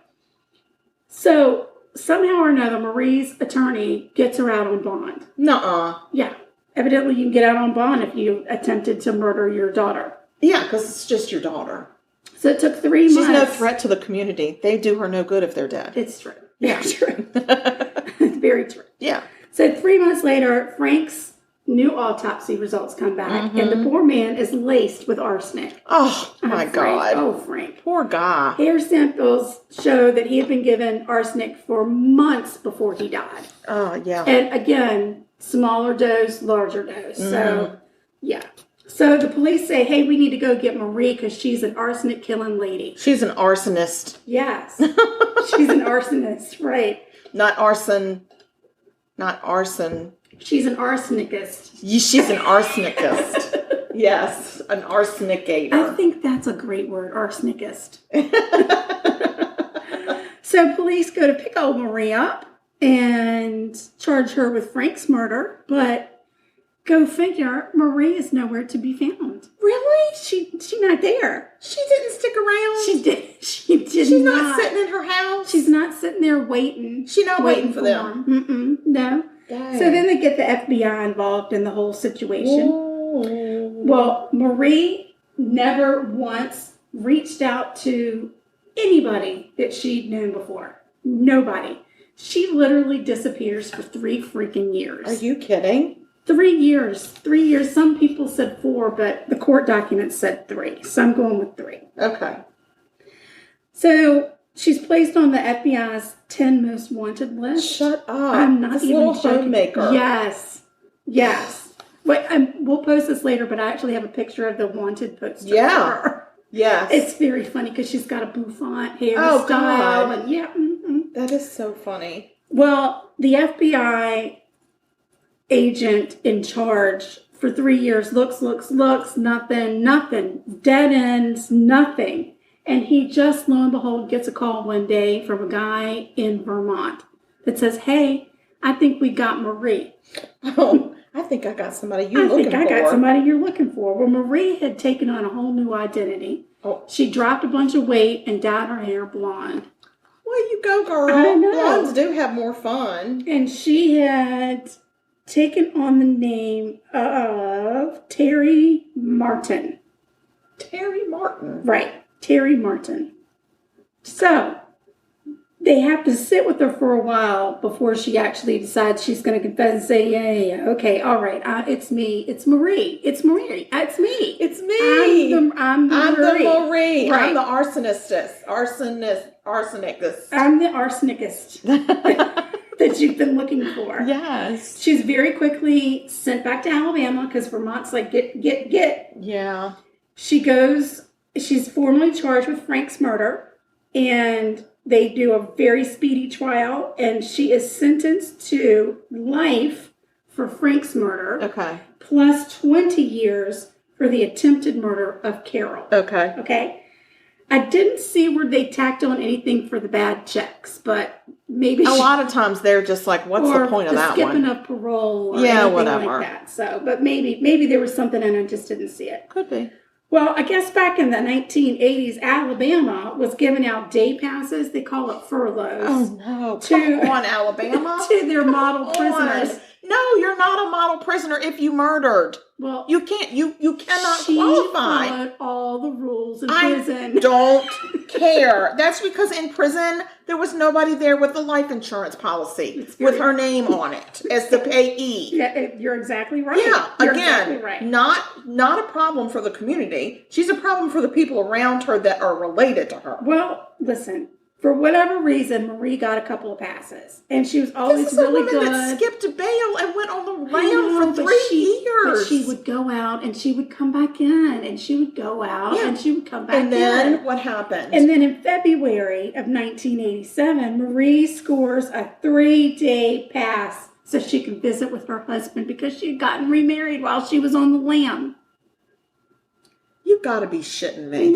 So somehow or another, Marie's attorney gets her out on bond. Nuh-uh. Yeah. Evidently, you can get out on bond if you attempted to murder your daughter. Yeah, because it's just your daughter. So it took 3 months. She's no threat to the community. They do her no good if they're dead. It's true. Yeah. It's true. It's very true. Yeah. So 3 months later, Frank's new autopsy results come back, and the poor man is laced with arsenic. Oh, my God. Oh, Frank. Poor guy. Hair samples show that he had been given arsenic for months before he died. Oh, yeah. And again, smaller dose, larger dose. So, yeah. So the police say, hey, we need to go get Marie because she's an arsenic killing lady. She's an arsonist. Yes. She's an arsonist, right. Not arson. Not arson. She's an arsenicist. She's an arsenicist. Yes, an arsenicator. I think that's a great word, arsenicist. So police go to pick old Marie up and charge her with Frank's murder, but go figure, Marie is nowhere to be found. Really? She's not there. She didn't stick around? She did. She's not sitting in her house? She's not sitting there waiting. She's not waiting for them. No. Dang. So then they get the FBI involved in the whole situation. Ooh. Well, Marie never once reached out to anybody that she'd known before. Nobody. She literally disappears for 3 freaking years. Are you kidding? 3 years. 3 years. Some people said 4, but the court documents said 3. So I'm going with 3. Okay. So she's placed on the FBI's 10 most wanted list. Shut up. I'm not this even little joking. homemaker. Yes. Wait, we'll post this later, but I actually have a picture of the wanted poster. Yeah. For her. Yes. It's very funny because she's got a bouffant hairstyle. Oh, God. And yeah. That is so funny. Well, the FBI agent in charge for 3 years looks, nothing. Dead ends, nothing. And he just, lo and behold, gets a call one day from a guy in Vermont that says, hey, I think we got Marie. Oh, I think I got somebody you're looking for. I got somebody you're looking for. Well, Marie had taken on a whole new identity. Oh. She dropped a bunch of weight and dyed her hair blonde. Well, you go, girl. I know. Blondes do have more fun. And she had taken on the name of Terry Martin. Terry Martin. Right. Terry Martin. So, they have to sit with her for a while before she actually decides she's going to confess and say, yeah, okay, all right, it's me. It's Marie. It's Marie. It's me. It's me. I'm the Marie. Right. I'm the arsonicist. Arsenicist. I'm the arsenicist that you've been looking for. Yes. She's very quickly sent back to Alabama because Vermont's like, get. Yeah. She's formally charged with Frank's murder, and they do a very speedy trial, and she is sentenced to life for Frank's murder. Okay. Plus 20 years for the attempted murder of Carol. Okay. Okay. I didn't see where they tacked on anything for the bad checks, but maybe a lot of times they're just like, what's the point of that one? Skipping of parole or yeah, anything whatever. like that. So, but maybe there was something and I just didn't see it. Could be. Well, I guess back in the 1980s, Alabama was giving out day passes. They call it furloughs. Oh, no. Come on, Alabama. To their model prisoners. No, you're not a model prisoner if you murdered. Well, you can't. You cannot she qualify. Followed all the rules in prison. I don't care. That's because in prison there was nobody there with the life insurance policy with her name on it as the payee. Yeah, you're exactly right. Yeah, you're again, exactly right. not a problem for the community. She's a problem for the people around her that are related to her. Well, listen. For whatever reason, Marie got a couple of passes, and she was always really good. This is a woman that skipped bail and went on the lam for 3 years. But she would go out, and she would come back in, and she would go out, and she would come back in. And then what happened? And then in February of 1987, Marie scores a 3-day pass so she could visit with her husband because she had gotten remarried while she was on the lam. You got to be shitting me.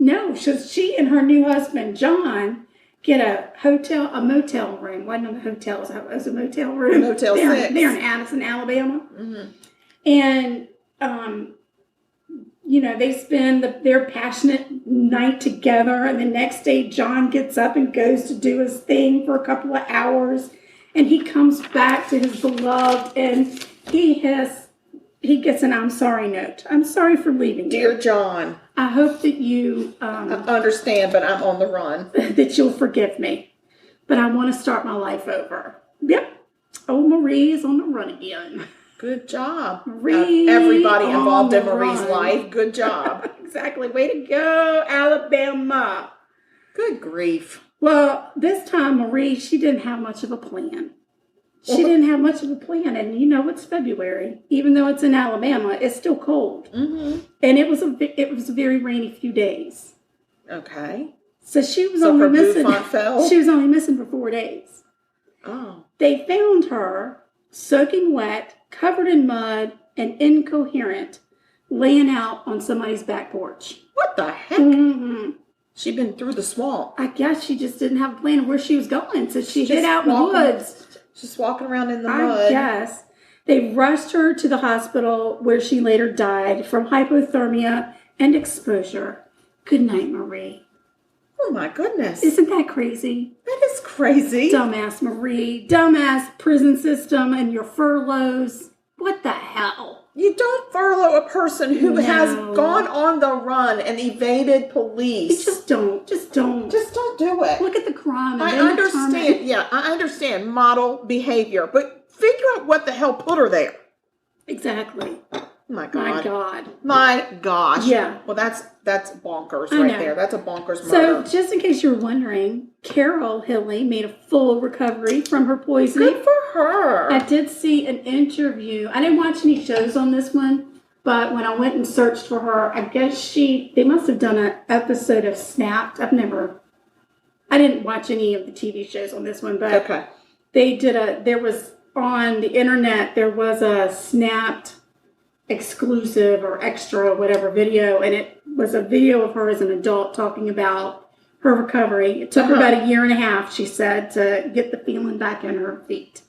No, so she and her new husband, John, get a motel room. Wasn't a hotel, it was a motel room. Motel 6. They're in Addison, Alabama. Mm-hmm. And, they spend their passionate night together. And the next day, John gets up and goes to do his thing for a couple of hours. And he comes back to his beloved, and he gets an I'm sorry note. I'm sorry for leaving you. Dear John, I hope that you I understand, but I'm on the run. That you'll forgive me. But I want to start my life over. Yep. Oh, Marie is on the run again. Good job. Marie. Everybody involved in Marie's life. Good job. Exactly. Way to go, Alabama. Good grief. Well, this time, Marie, she didn't have much of a plan. And it's February. Even though it's in Alabama, it's still cold. Mm-hmm. And it was a very rainy few days. Okay. So she was only missing. Fell? She was only missing for 4 days. Oh. They found her soaking wet, covered in mud, and incoherent, laying out on somebody's back porch. What the heck? Mm-hmm. She'd been through the swamp. I guess she just didn't have a plan of where she was going, so she hid out in the woods. Just walking around in the mud. I guess. They rushed her to the hospital where she later died from hypothermia and exposure. Good night, Marie. Oh my goodness. Isn't that crazy? That is crazy. Dumbass Marie. Dumbass prison system and your furloughs. What the hell? You don't furlough a person who has gone on the run and evaded police. You just don't. Just don't do it. Look at the crime. And I understand. Yeah, I understand model behavior, but figure out what the hell put her there. Exactly. My God. My gosh. Yeah. Well, that's bonkers right there. That's a bonkers murder. So, just in case you're wondering, Carol Hilley made a full recovery from her poisoning. Good for her. I did see an interview. I didn't watch any shows on this one, but when I went and searched for her, I guess they must have done an episode of Snapped. I didn't watch any of the TV shows on this one, but okay. There was on the internet, there was a Snapped exclusive or extra, whatever video, and it was a video of her as an adult talking about her recovery. It took her about 1.5 years, she said, to get the feeling back in her feet.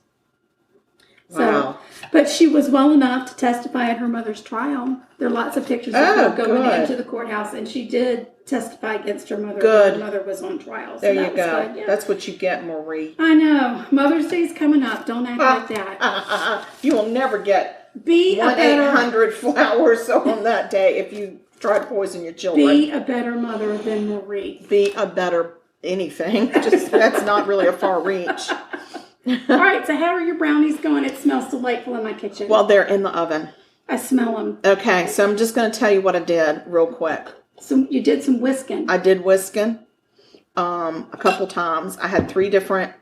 Wow. So, but she was well enough to testify at her mother's trial. There are lots of pictures of her going into the courthouse, and she did testify against her mother. Good. Her mother was on trial. So there you go. Good. Yeah. That's what you get, Marie. I know. Mother's Day's coming up. Don't act like that. You will never get Be 1-800 flowers on that day if you try to poison your children. Be a better mother than Marie. Be a better anything. That's not really a far reach. All right, so how are your brownies going? It smells delightful in my kitchen. Well, they're in the oven. I smell them. Okay, so I'm just going to tell you what I did real quick. So you did some whisking. I did whisking a couple times. I had 3 different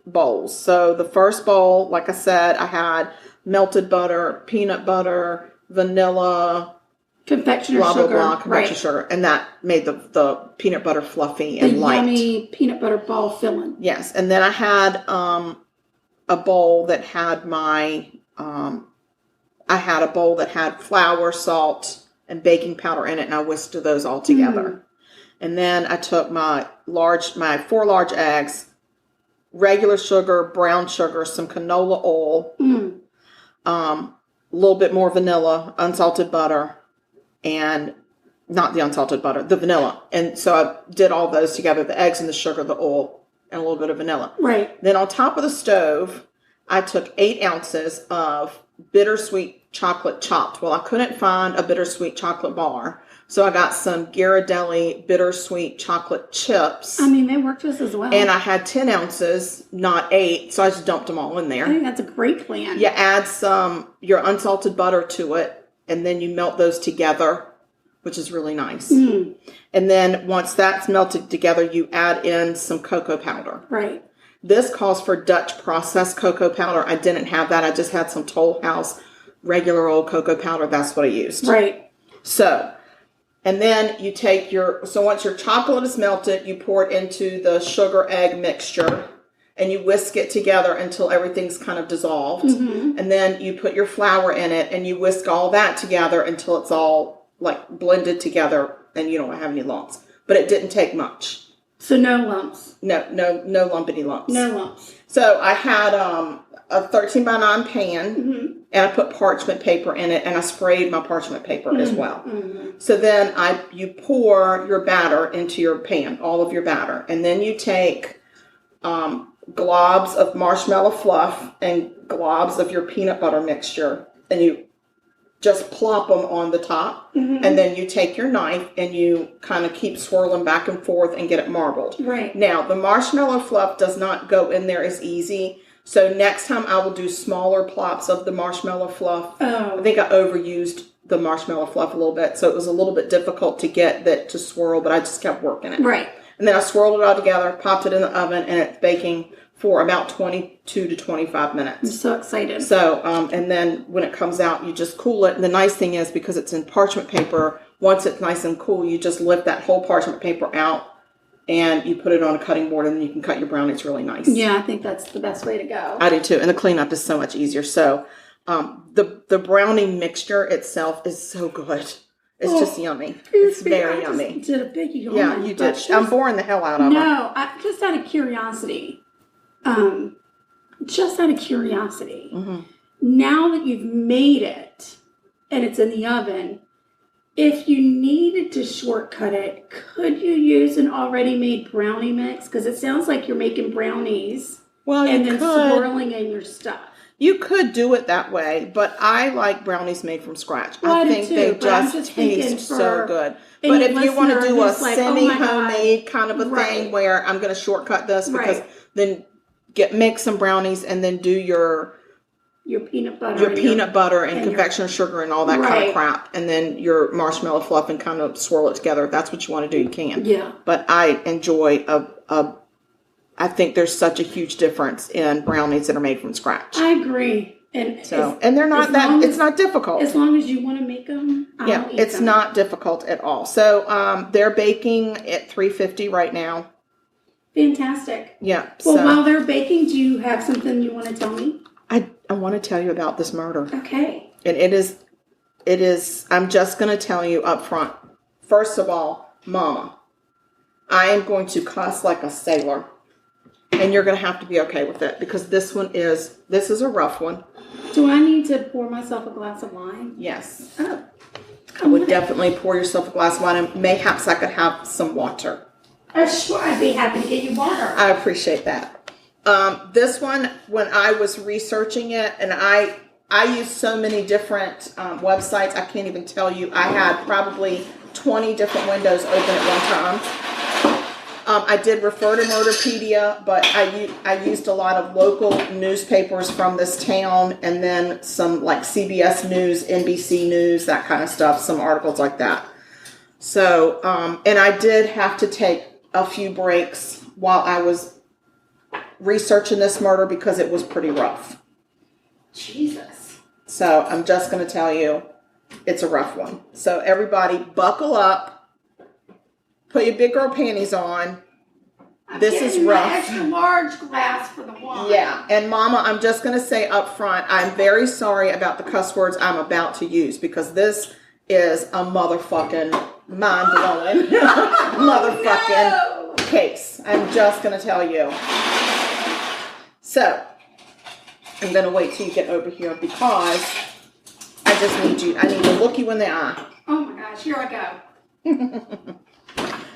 bowls. So the first bowl, like I said, I had melted butter, peanut butter, vanilla, confectioner sugar, confectioner sugar, and that made the peanut butter fluffy and light. Yummy peanut butter ball filling. Yes, and then I had a bowl that had flour, salt, and baking powder in it, and I whisked those all together. And then I took my 4 large eggs, regular sugar, brown sugar, some canola oil, a little bit more vanilla, unsalted butter, and not the unsalted butter, the vanilla. And so I did all those together, the eggs and the sugar, the oil, and a little bit of vanilla. Right. Then on top of the stove, I took 8 ounces of bittersweet chocolate chopped. Well, I couldn't find a bittersweet chocolate bar, so I got some Ghirardelli bittersweet chocolate chips. I mean, they worked just as well. And I had 10 ounces, not 8, so I just dumped them all in there. I think that's a great plan. You add your unsalted butter to it, and then you melt those together which is really nice. Mm. And then once that's melted together, you add in some cocoa powder. Right. This calls for Dutch processed cocoa powder. I didn't have that. I just had some Toll House regular old cocoa powder. That's what I used. Right. So, and then you take so once your chocolate is melted, you pour it into the sugar egg mixture and you whisk it together until everything's kind of dissolved. Mm-hmm. And then you put your flour in it and you whisk all that together until it's all like blended together and you don't have any lumps. But it didn't take much. So no lumps. No lumpity lumps. No lumps. So I had a 13 by 9 pan, Mm-hmm. and I put parchment paper in it, and I sprayed my parchment paper as well. Mm-hmm. So then you pour your batter into your pan, all of your batter, and then you take globs of marshmallow fluff and globs of your peanut butter mixture, and you just plop them on the top, Mm-hmm. and then you take your knife and you kind of keep swirling back and forth and get it marbled. Right. Now, the marshmallow fluff does not go in there as easy, so next time I will do smaller plops of the marshmallow fluff. Oh. I think I overused the marshmallow fluff a little bit, so it was a little bit difficult to get that to swirl, but I just kept working it. Right. And then I swirled it all together, popped it in the oven, and it's baking for about 22 to 25 minutes. I'm so excited. So, and then when it comes out, you just cool it. And the nice thing is, because it's in parchment paper, once it's nice and cool, you just lift that whole parchment paper out and you put it on a cutting board, and then you can cut your brownies really nice. Yeah, I think that's the best way to go. I do too. And the cleanup is so much easier. So, the brownie mixture itself is so good. It's just yummy. It's very yummy. Just did a big yawn. Yeah, you did. I'm boring the hell out of them. No, just out of curiosity. Mm-hmm. Now that you've made it and it's in the oven, if you needed to shortcut it, could you use an already made brownie mix? Because it sounds like you're making brownies and then swirling in your stuff. You could do it that way, but I like brownies made from scratch. Well, I think do they too, but I'm just taste so for good. But if you want to do a like, semi-homemade kind of a Right. thing where I'm going to shortcut this because Right. then make some brownies and then do your peanut butter, and confectioner sugar and all that kind Right. of crap, and then your marshmallow fluff and kind of swirl it together. If that's what you want to do, you can. Yeah. But I enjoy I think there's such a huge difference in brownies that are made from scratch. I agree. And And they're not it's not difficult. As long as you want to make them, I'll eat it's them. not difficult at all. So they're baking at 350 right now. Fantastic. Yeah. Well, so while they're baking, do you have something you want to tell me? I want to tell you about this murder. Okay. And it is, I'm just going to tell you up front. First of all, Mama, I am going to cuss like a sailor. And you're going to have to be okay with it because this is a rough one. Do I need to pour myself a glass of wine? Yes. Oh. I would definitely pour yourself a glass of wine, and mayhaps I could have some water. Sure, I'd be happy to get you water. I appreciate that. This one, when I was researching it, and I used so many different websites, I can't even tell you. I had probably 20 different windows open at one time. I did refer to Murderpedia, but I used a lot of local newspapers from this town, and then some like CBS News, NBC News, that kind of stuff, some articles like that. So, and I did have to take a few breaks while I was researching this murder because it was pretty rough. Jesus. So I'm just going to tell you, it's a rough one. So everybody buckle up. Put your big girl panties on. This is rough. My extra large glass for the wine. Yeah, and Mama, I'm just going to say up front, I'm very sorry about the cuss words I'm about to use because this is a motherfucking mind-blowing motherfucking case. I'm just going to tell you. So, I'm going to wait till you get over here because I need to look you in the eye. Oh my gosh, here I go.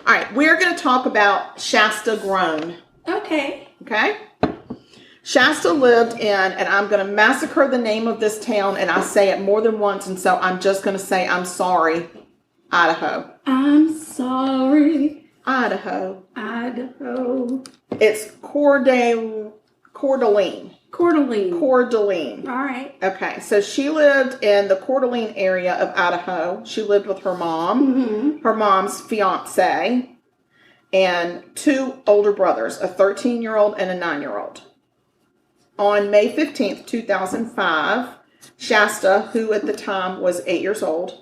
All right, we're going to talk about Shasta Grown. Okay. Okay? Shasta lived in, and I'm going to massacre the name of this town, and I say it more than once, and so I'm just going to say I'm sorry, Idaho. I'm sorry. Idaho. Idaho. It's Coeur d'Alene. Coeur d'Alene. Coeur d'Alene. All right. Okay, so she lived in the Coeur d'Alene area of Idaho. She lived with her mom, her mom's fiance, and 2 older brothers, a 13-year-old and a 9-year-old. On May 15th, 2005, Shasta, who at the time was 8 years old,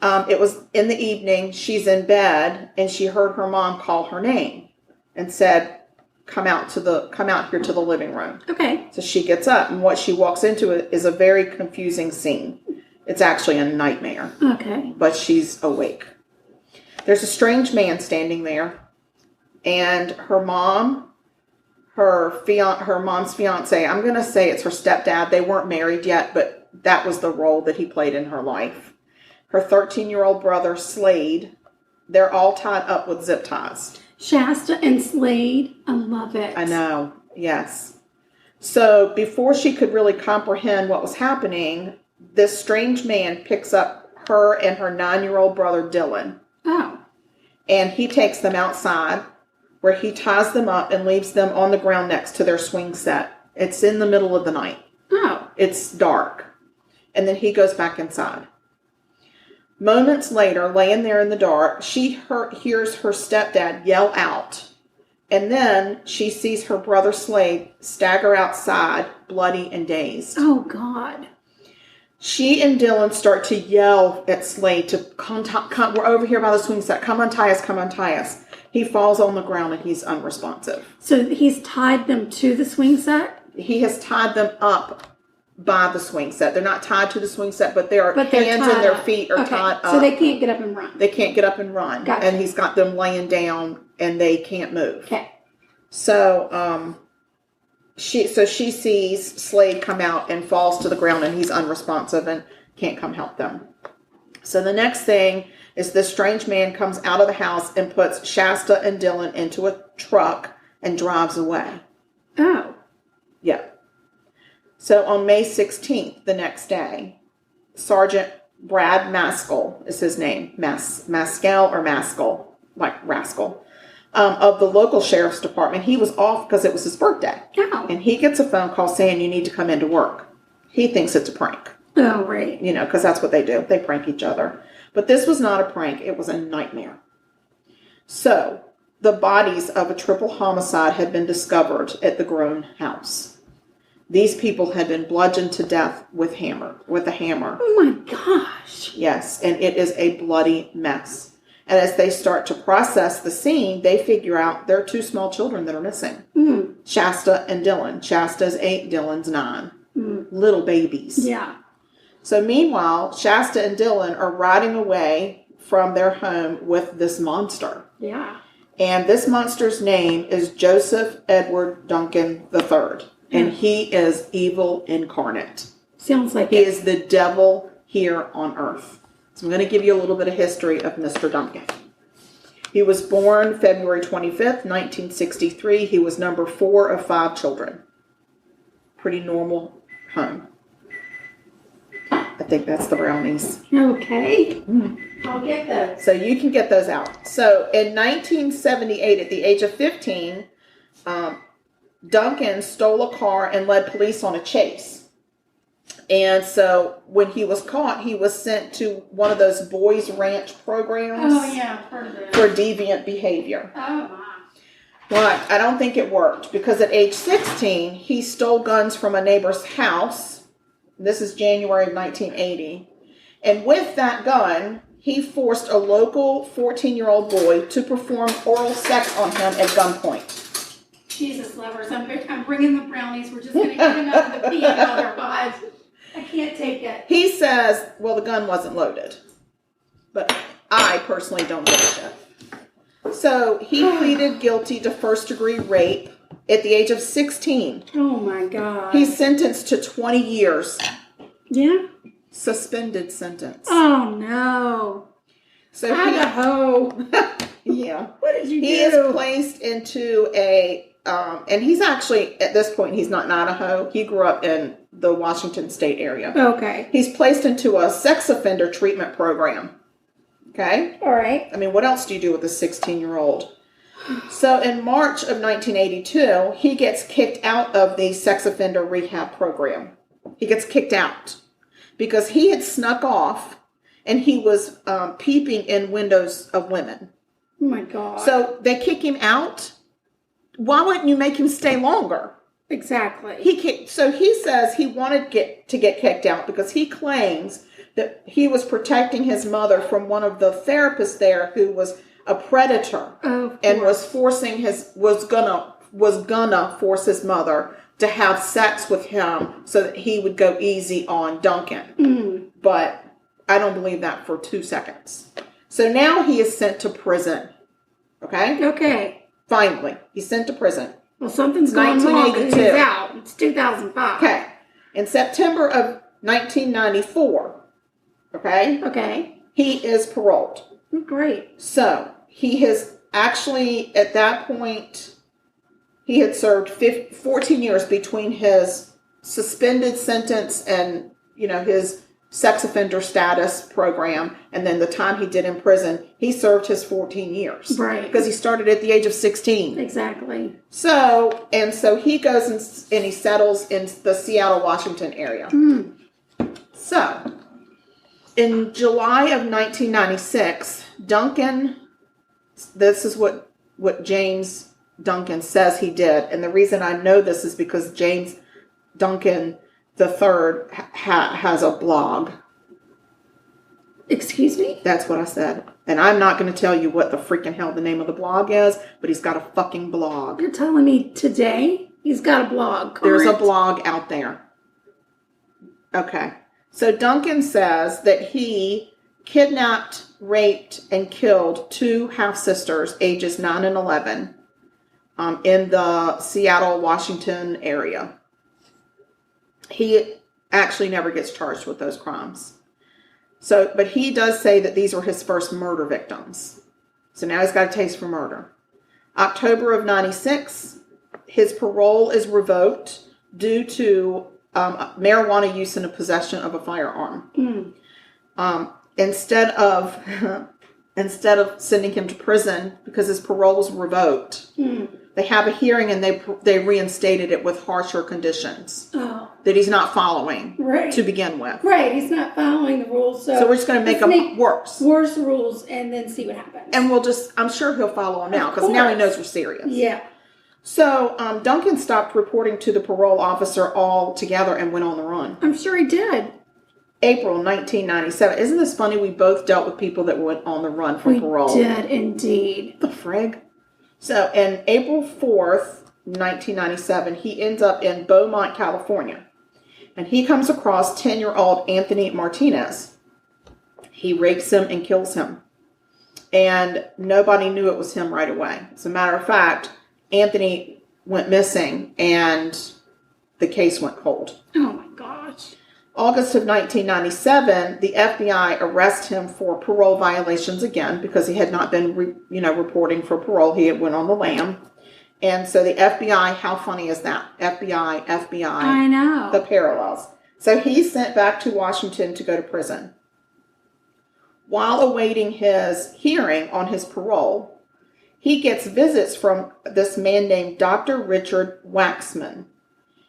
it was in the evening, she's in bed, and she heard her mom call her name and said, come out here to the living room. Okay. So she gets up, and what she walks into is a very confusing scene. It's actually a nightmare. Okay. But she's awake. There's a strange man standing there, and her mom, her mom's fiance, I'm going to say it's her stepdad. They weren't married yet, but that was the role that he played in her life. Her 13-year-old brother, Slade, they're all tied up with zip ties. Shasta and Slade. I love it. I know. Yes. So before she could really comprehend what was happening, this strange man picks up her and her 9-year-old brother, Dylan. Oh. And he takes them outside where he ties them up and leaves them on the ground next to their swing set. It's in the middle of the night. Oh. It's dark. And then he goes back inside. Moments later, laying there in the dark, she hears her stepdad yell out. And then she sees her brother Slade stagger outside, bloody and dazed. Oh, God. She and Dylan start to yell at Slade to come, we're over here by the swing set. Come untie us, come untie us. He falls on the ground and he's unresponsive. So he's tied them to the swing set? He has tied them up by the swing set. They're not tied to the swing set, but their hands and their feet are tied up. So they can't get up and run. They can't get up and run. Gotcha. And he's got them laying down and they can't move. Okay. So she sees Slade come out and falls to the ground and he's unresponsive and can't come help them. So the next thing is this strange man comes out of the house and puts Shasta and Dylan into a truck and drives away. Oh. Yeah. So on May 16th, the next day, Sergeant Brad Maskell is his name. Maskell or Maskell, like rascal, of the local sheriff's department. He was off because it was his birthday. Oh. And he gets a phone call saying you need to come into work. He thinks it's a prank. Oh, right. You know, because that's what they do. They prank each other. But this was not a prank. It was a nightmare. So the bodies of a triple homicide had been discovered at the Groen house. These people had been bludgeoned to death with a hammer. Oh my gosh. Yes, and it is a bloody mess. And as they start to process the scene, they figure out there are 2 small children that are missing. Shasta and Dylan. Shasta's 8, Dylan's 9. Little babies. Yeah. So meanwhile, Shasta and Dylan are riding away from their home with this monster. Yeah. And this monster's name is Joseph Edward Duncan III. And he is evil incarnate. Sounds like he is the devil here on earth. So I'm going to give you a little bit of history of Mr. Duncan. He was born February 25th, 1963. He was number 4 of 5 children. Pretty normal home. I think that's the brownies. Okay. I'll get those. So you can get those out. So in 1978, at the age of 15, Duncan stole a car and led police on a chase. And so when he was caught, he was sent to one of those boys' ranch programs. Oh, yeah, I've heard of it. For deviant behavior. Oh, my. Well, I don't think it worked because at age 16, he stole guns from a neighbor's house. This is January of 1980. And with that gun, he forced a local 14-year-old boy to perform oral sex on him at gunpoint. Jesus lovers, I'm bringing the brownies. We're just going to get him out of the peanut butter, guys. I can't take it. He says, well, the gun wasn't loaded. But I personally don't give a shit. So he pleaded guilty to first-degree rape at the age of 16. Oh, my God. He's sentenced to 20 years. Yeah? Suspended sentence. Oh, no. So Idaho. Yeah. What did you do? He is placed into a, and he's actually, at this point, he's not in Idaho. He grew up in the Washington State area. Okay. He's placed into a sex offender treatment program. Okay? All right. I mean, what else do you do with a 16-year-old? So in March of 1982, he gets kicked out of the sex offender rehab program. He gets kicked out because he had snuck off and he was peeping in windows of women. Oh my God. So they kick him out. Why wouldn't you make him stay longer? Exactly. So he says he wanted to get kicked out because he claims that he was protecting his mother from one of the therapists there who was a predator and was gonna force his mother to have sex with him so that he would go easy on Duncan. But I don't believe that for 2 seconds. So now he is sent to prison. Okay. Finally, he's sent to prison. Well, something's going wrong because he's out. It's 2005. Okay. In September of 1994, Okay. he is paroled. Great. So he has actually, at that point, he had served 14 years between his suspended sentence and, his sex offender status program, and then the time he did in prison. He served his 14 years. Right. Because he started at the age of 16. Exactly. So he goes and he settles in the Seattle, Washington area. So, in July of 1996, Duncan, this is what James Duncan says he did. And the reason I know this is because James Duncan III has a blog. Excuse me? That's what I said. And I'm not going to tell you what the freaking hell the name of the blog is, but he's got a fucking blog. You're telling me today he's got a blog, correct? There's a blog out there. Okay. So Duncan says that he kidnapped, raped, and killed 2 half-sisters, ages 9 and 11, in the Seattle, Washington area. He actually never gets charged with those crimes. So, but he does say that these were his first murder victims. So now he's got a taste for murder. October of 96, his parole is revoked due to marijuana use in the possession of a firearm. Instead of sending him to prison because his parole was revoked, they have a hearing and they reinstated it with harsher conditions that he's not following to begin with. Right, he's not following the rules. So we're just going to make them worse. Worse rules and then see what happens. And I'm sure he'll follow them now because now he knows we're serious. Yeah. So Duncan stopped reporting to the parole officer altogether and went on the run. I'm sure he did. April 1997. Isn't this funny? We both dealt with people that went on the run from parole. We did indeed. The frig? So, on April 4th, 1997, he ends up in Beaumont, California. And he comes across 10-year-old Anthony Martinez. He rapes him and kills him. And nobody knew it was him right away. As a matter of fact, Anthony went missing and the case went cold. Oh my gosh. August of 1997, the FBI arrests him for parole violations again because he had not been, reporting for parole. He had went on the lam. And so the FBI, how funny is that? FBI. I know. The parallels. So he's sent back to Washington to go to prison. While awaiting his hearing on his parole, he gets visits from this man named Dr. Richard Waxman.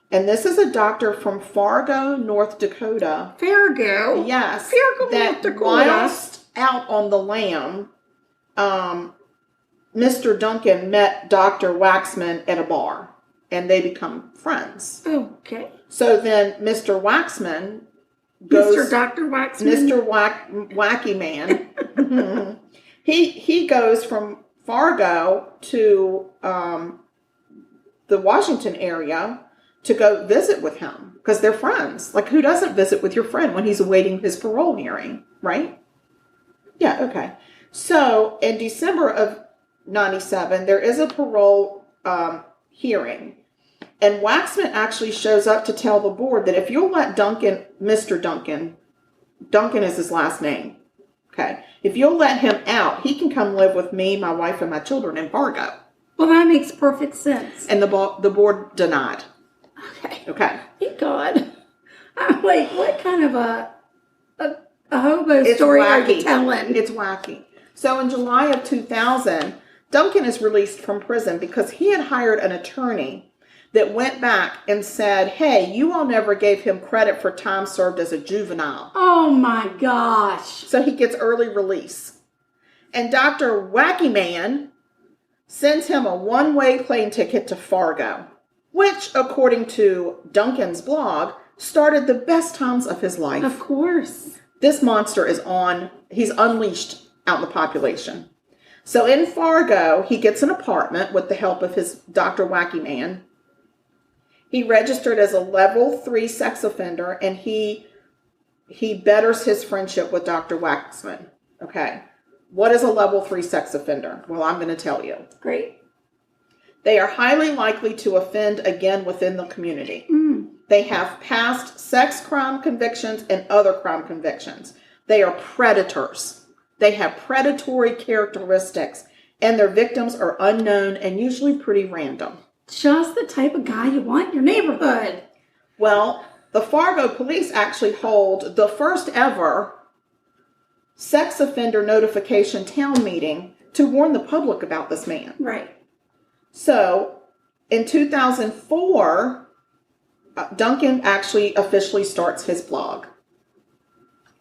And this is a doctor from Fargo, North Dakota. Fargo? Yes. Fargo, North Dakota. Whilst out on the lam, Mr. Duncan met Dr. Waxman at a bar. And they become friends. Okay. So then Mr. Waxman goes... Mr. Dr. Waxman? Mr. Wacky Man. He goes from Fargo to the Washington area to go visit with him because they're friends. Like, who doesn't visit with your friend when he's awaiting his parole hearing, right? Yeah, okay. So in December of 97, there is a parole hearing. And Waxman actually shows up to tell the board that if you'll let Mr. Duncan is his last name, okay, if you'll let him out, he can come live with me, my wife, and my children in Fargo. Well, that makes perfect sense. And the board denied. Okay. Thank God. I'm like, what kind of a hobo story are you telling? It's wacky. So in July of 2000, Duncan is released from prison because he had hired an attorney that went back and said, hey, you all never gave him credit for time served as a juvenile. Oh my gosh. So he gets early release. And Dr. Wacky Man sends him a one-way plane ticket to Fargo, which, according to Duncan's blog, started the best times of his life. Of course. This monster he's unleashed out in the population. So in Fargo, he gets an apartment with the help of his Dr. Wacky Man. He registered as a level 3 sex offender, and he betters his friendship with Dr. Waxman. Okay. What is a level 3 sex offender? Well, I'm going to tell you. Great. They are highly likely to offend again within the community. They have past sex crime convictions and other crime convictions. They are predators. They have predatory characteristics, and their victims are unknown and usually pretty random. Just the type of guy you want in your neighborhood. Well, the Fargo police actually hold the first ever sex offender notification town meeting to warn the public about this man. Right. So, in 2004, Duncan actually officially starts his blog.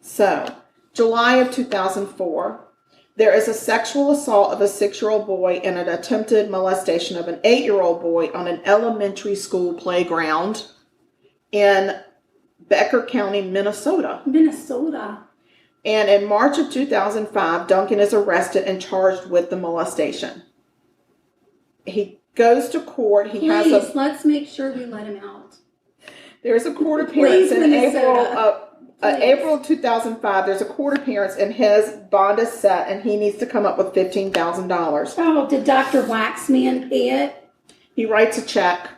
So, July of 2004, there is a sexual assault of a 6-year-old boy and an attempted molestation of an 8-year-old boy on an elementary school playground in Becker County, Minnesota. And in March of 2005, Duncan is arrested and charged with the molestation. He goes to court. Please, let's make sure we let him out. There's a court appearance in April of 2005. There's a court appearance, and his bond is set, and he needs to come up with $15,000. Oh, did Dr. Waxman pay it? He writes a check,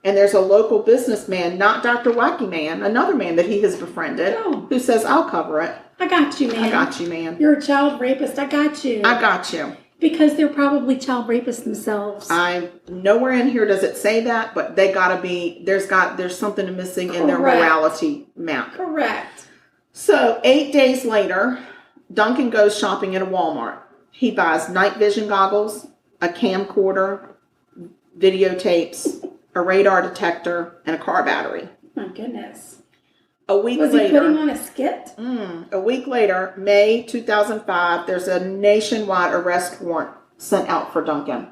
and there's a local businessman, not Dr. Wacky Man, another man that he has befriended, who says, I'll cover it. I got you, man. I got you, man. You're a child rapist. I got you. I got you. Because they're probably child rapists themselves. Nowhere in here does it say that, but they gotta be, there's something missing in their morality map. Correct. So 8 days later, Duncan goes shopping at a Walmart. He buys night vision goggles, a camcorder, videotapes, a radar detector, and a car battery. My goodness. Was he putting on a skit? A week later, May 2005, there's a nationwide arrest warrant sent out for Duncan.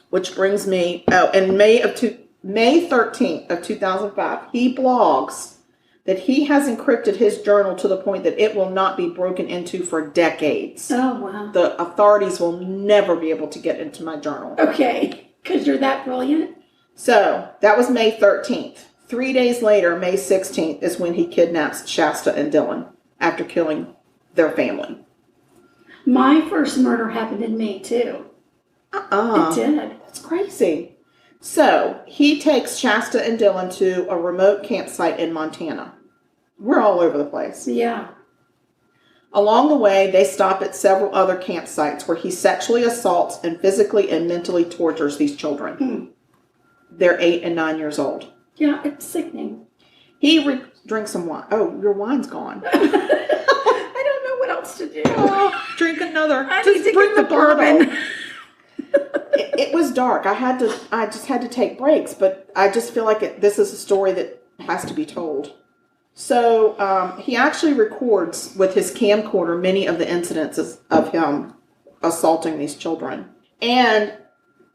Which brings me, in May 13th of 2005, he blogs that he has encrypted his journal to the point that it will not be broken into for decades. Oh, wow. The authorities will never be able to get into my journal. Okay, because you're that brilliant. So, that was May 13th. 3 days later, May 16th, is when he kidnaps Shasta and Dylan after killing their family. My first murder happened in May, too. It did. That's crazy. So, he takes Shasta and Dylan to a remote campsite in Montana. We're all over the place. Yeah. Along the way, they stop at several other campsites where he sexually assaults and physically and mentally tortures these children. They're 8 and 9 years old. Yeah, it's sickening. He drinks some wine. Oh, your wine's gone. I don't know what else to do. Oh, drink another. I need to bring get the bourbon. It was dark. I just had to take breaks, but I just feel like this is a story that has to be told. So he actually records with his camcorder many of the incidences of him assaulting these children. And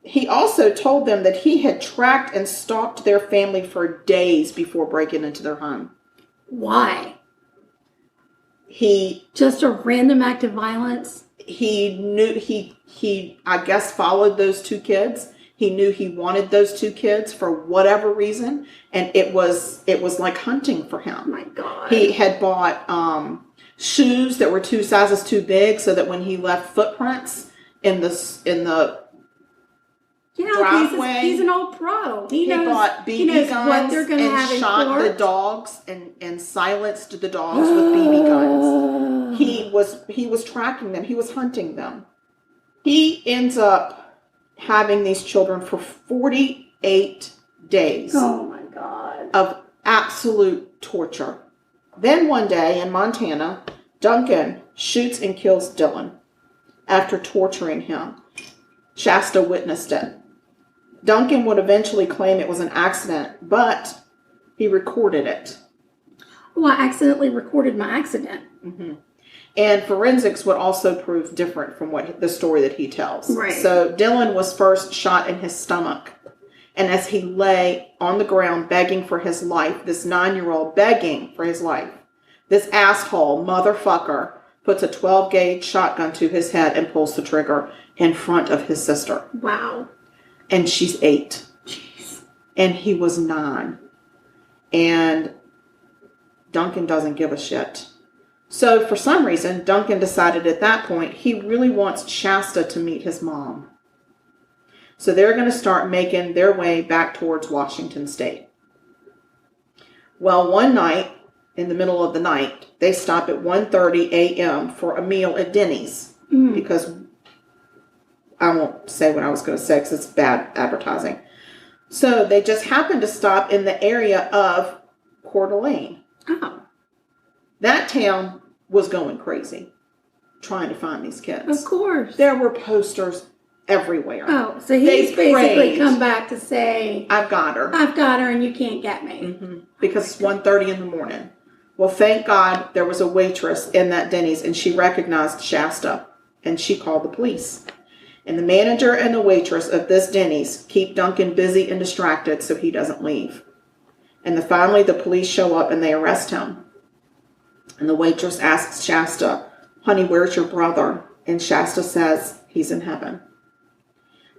he also told them that he had tracked and stalked their family for days before breaking into their home. Why? He... Just a random act of violence? He knew he I guess followed those 2 kids. He knew he wanted those 2 kids for whatever reason, and it was like hunting for him. Oh my God. He had bought shoes that were 2 sizes too big, so that when he left footprints in the driveway, he's an old pro. He knows, bought BB guns and shot the dogs and silenced the dogs with BB guns. He was tracking them. He was hunting them. He ends up having these children for 48 days. Oh my God. Of absolute torture. Then one day in Montana, Duncan shoots and kills Dylan. after torturing him. Shasta witnessed it. Duncan would eventually claim it was an accident, but he recorded it. Well, I accidentally recorded my accident. Mm-hmm. And forensics would also prove different from what the story that he tells. Right. So Dylan was first shot in his stomach. And as he lay on the ground begging for his life, this 9-year-old begging for his life, this asshole motherfucker puts a 12-gauge shotgun to his head and pulls the trigger in front of his sister. Wow. And she's 8. Jeez. And he was 9. And Duncan doesn't give a shit. So for some reason, Duncan decided at that point he really wants Shasta to meet his mom. So they're going to start making their way back towards Washington State. Well, one night, in the middle of the night, they stop at 1:30 a.m. for a meal at Denny's. Because I won't say what I was going to say because it's bad advertising. So they just happened to stop in the area of Coeur d'Alene. Oh. That town was going crazy trying to find these kids. Of course. There were posters everywhere. Oh, so he's basically prayed. come back to say, I've got her. I've got her and you can't get me. Mm-hmm. Because it's 1:30 in the morning. Well, thank God there was a waitress in that Denny's and she recognized Shasta and she called the police. And the manager and the waitress of this Denny's keep Duncan busy and distracted so he doesn't leave. And finally the police show up and they arrest him. And the waitress asks Shasta, honey, where's your brother? And Shasta says, he's in heaven.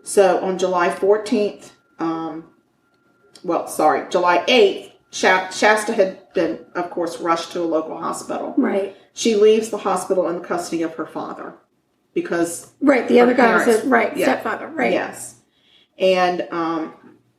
So on July 14th, July 8th, Shasta had been, of course, rushed to a local hospital. Right. She leaves the hospital in the custody of her father because... Right, the other guy parents, said, right, yeah, stepfather, right. Yes. And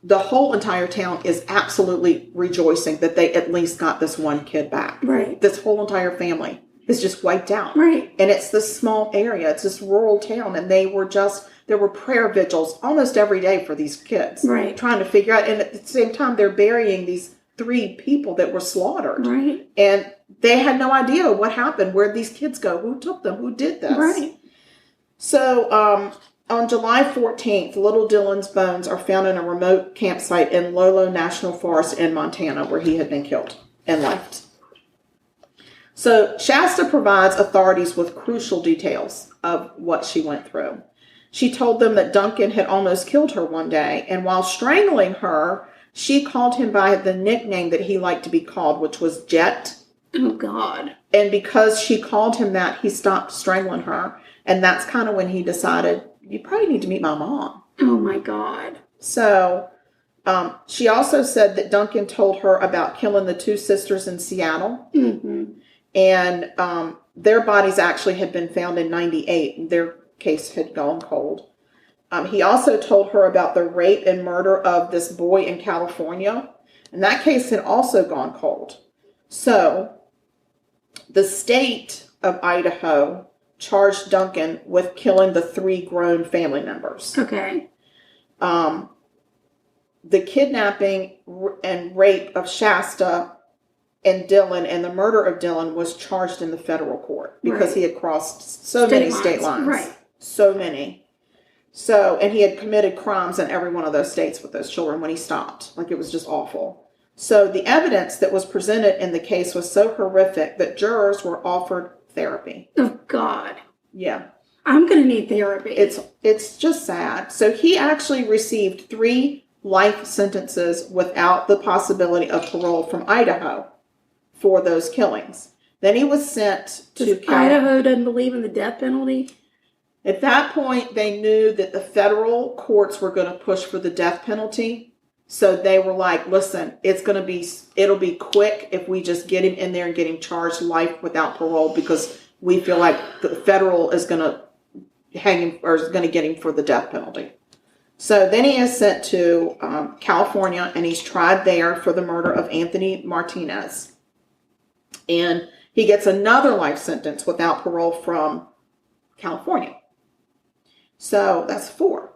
the whole entire town is absolutely rejoicing that they at least got this one kid back. Right. This whole entire family is just wiped out. Right. And it's this small area. It's this rural town. And there were prayer vigils almost every day for these kids. Right. Trying to figure out. And at the same time, they're burying these 3 people that were slaughtered. Right. And they had no idea what happened. Where'd these kids go? Who took them? Who did this? Right. So, on July 14th, little Dylan's bones are found in a remote campsite in Lolo National Forest in Montana where he had been killed and left. So Shasta provides authorities with crucial details of what she went through. She told them that Duncan had almost killed her one day, and while strangling her, she called him by the nickname that he liked to be called, which was Jet. Oh, God. And because she called him that, he stopped strangling her. And that's kind of when he decided, you probably need to meet my mom. Oh, my God. So she also said that Duncan told her about killing the 2 sisters in Seattle. Mm-hmm. And their bodies actually had been found in 98. And their case had gone cold. He also told her about the rape and murder of this boy in California. And that case had also gone cold. So the state of Idaho charged Duncan with killing the 3 grown family members. Okay. The kidnapping and rape of Shasta and Dylan and the murder of Dylan was charged in the federal court because he had crossed so many state lines. Right. So many. So, and he had committed crimes in every one of those states with those children when he stopped. Like, it was just awful. So the evidence that was presented in the case was so horrific that jurors were offered therapy. Oh, God. Yeah. I'm going to need therapy. It's just sad. So he actually received 3 life sentences without the possibility of parole from Idaho for those killings. Then he was sent to Idaho doesn't believe in the death penalty? At that point, they knew that the federal courts were going to push for the death penalty. So they were like, listen, it'll be quick if we just get him in there and get him charged life without parole because we feel like the federal is going to hang him or is going to get him for the death penalty. So then he is sent to California and he's tried there for the murder of Anthony Martinez. And he gets another life sentence without parole from California. So that's 4.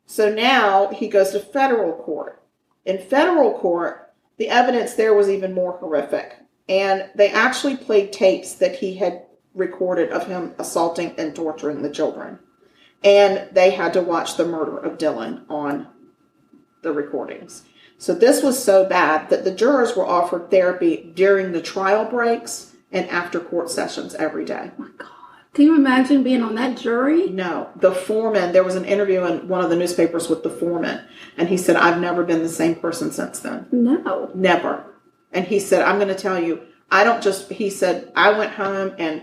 So now he goes to federal court. In federal court, the evidence there was even more horrific. And they actually played tapes that he had recorded of him assaulting and torturing the children. and they had to watch the murder of Dylan on the recordings. So this was so bad that the jurors were offered therapy during the trial breaks and after court sessions every day. Oh my God. Can you imagine being on that jury? No. The foreman, there was an interview in one of the newspapers with the foreman, and he said, I've never been the same person since then. No. Never. And he said, I'm going to tell you, he said, I went home and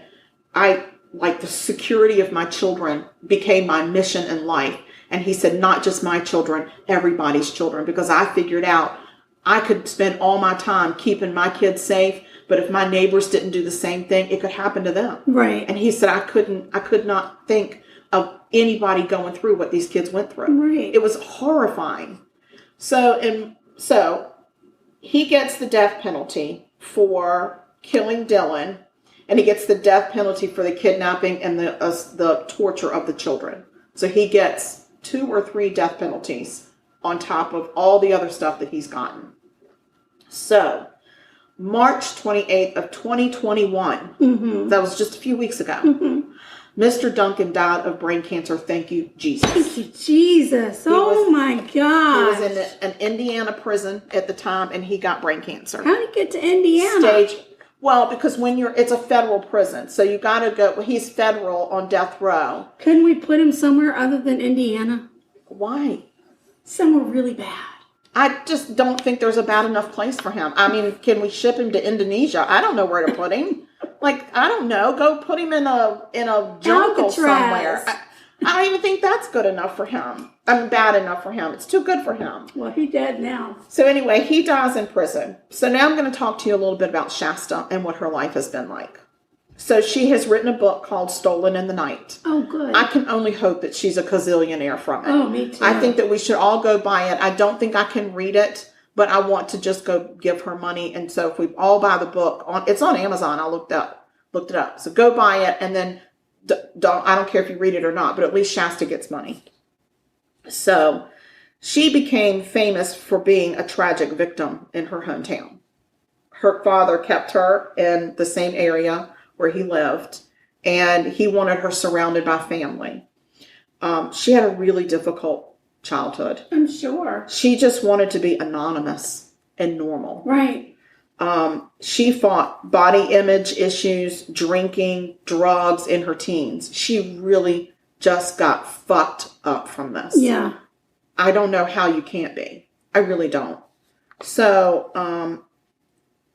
the security of my children became my mission in life. And he said, not just my children, everybody's children, because I figured out I could spend all my time keeping my kids safe, but if my neighbors didn't do the same thing, it could happen to them. Right. And he said, I could not think of anybody going through what these kids went through. Right. It was horrifying. So he gets the death penalty for killing Dylan, and he gets the death penalty for the kidnapping and the torture of the children. So he gets 2 or 3 death penalties on top of all the other stuff that he's gotten. So March 28th of 2021, that was just a few weeks ago, Mr. Duncan died of brain cancer. Thank you, Jesus. Thank you, Jesus. My God. He was in an Indiana prison at the time, and he got brain cancer. How did he get to Indiana? Because it's a federal prison, so you got to go. He's federal on death row. Couldn't we put him somewhere other than Indiana? Why? Somewhere really bad. I just don't think there's a bad enough place for him. I mean, can we ship him to Indonesia? I don't know where to put him. I don't know. Go put him in a jungle Alcatraz. somewhere. I don't even think that's good enough for him. Bad enough for him. It's too good for him. Well, he's dead now. So anyway, he dies in prison. So now I'm going to talk to you a little bit about Shasta and what her life has been like. So she has written a book called Stolen in the Night. Oh, good. I can only hope that she's a gazillionaire from it. Oh, me too. I think that we should all go buy it. I don't think I can read it, but I want to just go give her money. And so if we all buy the book, it's on Amazon. I looked it up. So go buy it, and then I don't care if you read it or not, but at least Shasta gets money. So she became famous for being a tragic victim in her hometown. Her father kept her in the same area where he lived, and he wanted her surrounded by family. She had a really difficult childhood. I'm sure. She just wanted to be anonymous and normal. Right. She fought body image issues, drinking, drugs in her teens. She really just got fucked up from this. Yeah. I don't know how you can't be. I really don't. So,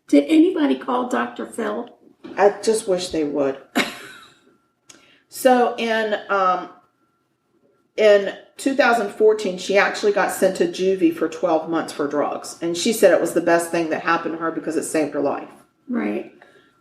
did anybody call Dr. Phil? I just wish they would. So in 2014, she actually got sent to juvie for 12 months for drugs. And she said it was the best thing that happened to her because it saved her life. Right.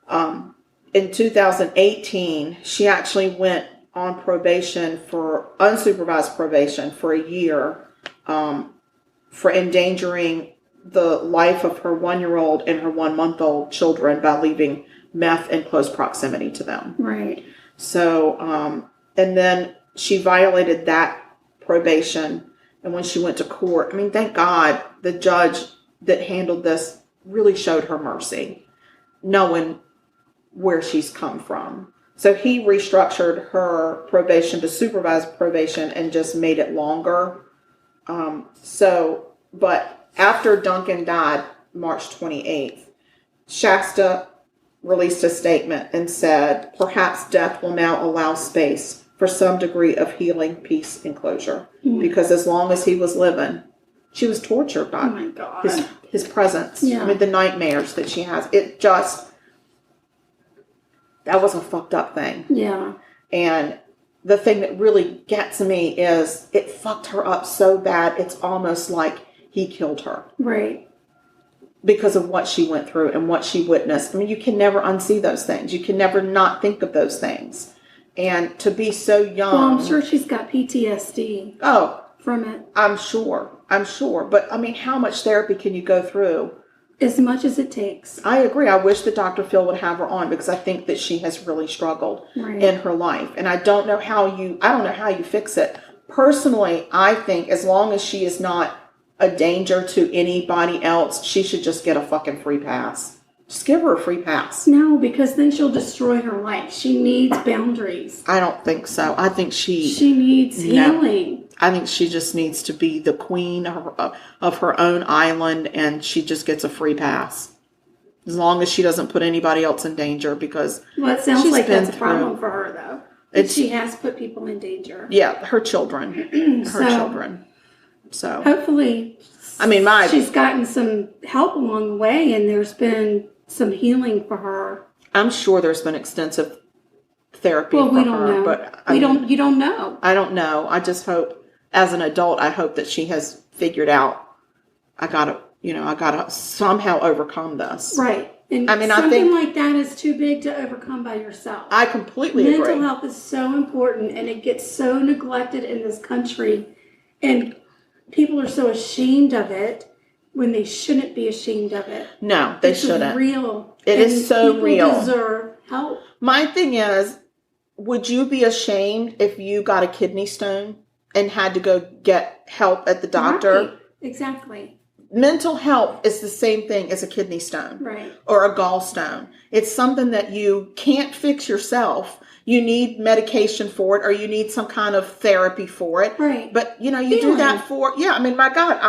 In 2018, she actually went on probation for unsupervised probation for a year for endangering the life of her 1-year-old and her 1-month-old children by leaving meth in close proximity to them. Right. So, and then she violated that probation. And when she went to court, thank God the judge that handled this really showed her mercy, knowing where she's come from. So he restructured her probation to supervised probation and just made it longer. But after Duncan died, March 28th, Shasta released a statement and said, perhaps death will now allow space for some degree of healing, peace, and closure. Mm-hmm. Because as long as he was living, she was tortured by his presence. Yeah. The nightmares that she has. That was a fucked up thing. Yeah. And the thing that really gets me is it fucked her up so bad, it's almost like he killed her. Right. Because of what she went through and what she witnessed. You can never unsee those things. You can never not think of those things. And to be so young. Well, I'm sure she's got PTSD. Oh. From it. I'm sure. But, how much therapy can you go through? As much as it takes. I agree. I wish that Dr. Phil would have her on because I think that she has really struggled in her life. And I don't know how you fix it. Personally, I think as long as she is not a danger to anybody else, she should just get a fucking free pass. Just give her a free pass. No, because then she'll destroy her life. She needs boundaries. I don't think so. I think she needs healing. I think she just needs to be the queen of her own island, and she just gets a free pass. As long as she doesn't put anybody else in danger, because it sounds like that's a problem for her, though. She has put people in danger. Yeah, her children. Children. So hopefully, I mean, she's gotten some help along the way, and there's been some healing for her. I'm sure there's been extensive therapy for her. We don't know. But you don't know. I don't know. I just hope, as an adult, I hope that she has figured out, I gotta somehow overcome this. Right. And I think like that is too big to overcome by yourself. I completely agree. Mental health is so important, and it gets so neglected in this country, and people are so ashamed of it when they shouldn't be ashamed of it. No, they shouldn't. It's real. It is so real. People deserve help. My thing is, would you be ashamed if you got a kidney stone and had to go get help at the doctor? Right. Exactly. Mental health is the same thing as a kidney stone. Right. Or a gallstone. It's something that you can't fix yourself. You need medication for it, or you need some kind of therapy for it. Right. But, you do that for, I mean, my God,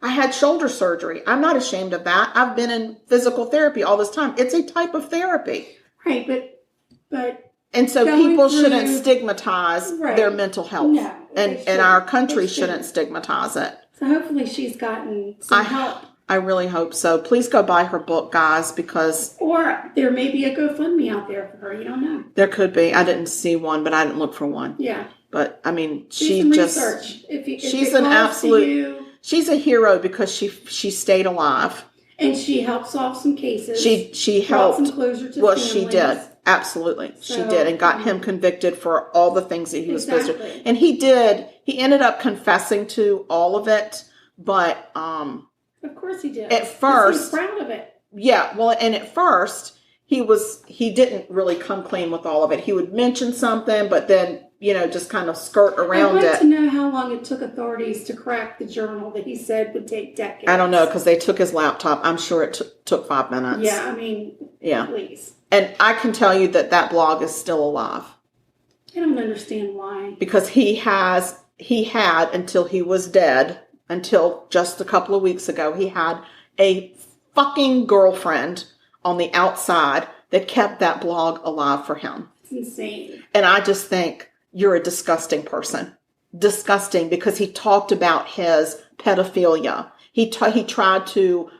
I had shoulder surgery. I'm not ashamed of that. I've been in physical therapy all this time. It's a type of therapy. Right, but and so people shouldn't stigmatize their mental health. No, and our country shouldn't stigmatize it. So hopefully she's gotten some help. I really hope so. Please go buy her book, guys, because... Or there may be a GoFundMe out there for her. You don't know. There could be. I didn't see one, but I didn't look for one. Yeah. But, I mean, research. She's an absolute... She's a hero because she stayed alive. And she helped solve some cases. She helped. Brought some closure to families. She did. Absolutely. So, she did. And got him convicted for all the things that he was supposed to. And he did. He ended up confessing to all of it. But of course he did. At first, he was proud of it. Yeah. Well, and at first he didn't really come clean with all of it. He would mention something, but then just kind of skirt around it. I'd like to know how long it took authorities to crack the journal that he said would take decades. I don't know, because they took his laptop. I'm sure it took 5 minutes. Yeah, I mean, please. And I can tell you that blog is still alive. I don't understand why. Because he had, until he was dead, until just a couple of weeks ago, he had a fucking girlfriend on the outside that kept that blog alive for him. It's insane. And I just think, you're a disgusting person. Disgusting, because he talked about his pedophilia. He tried to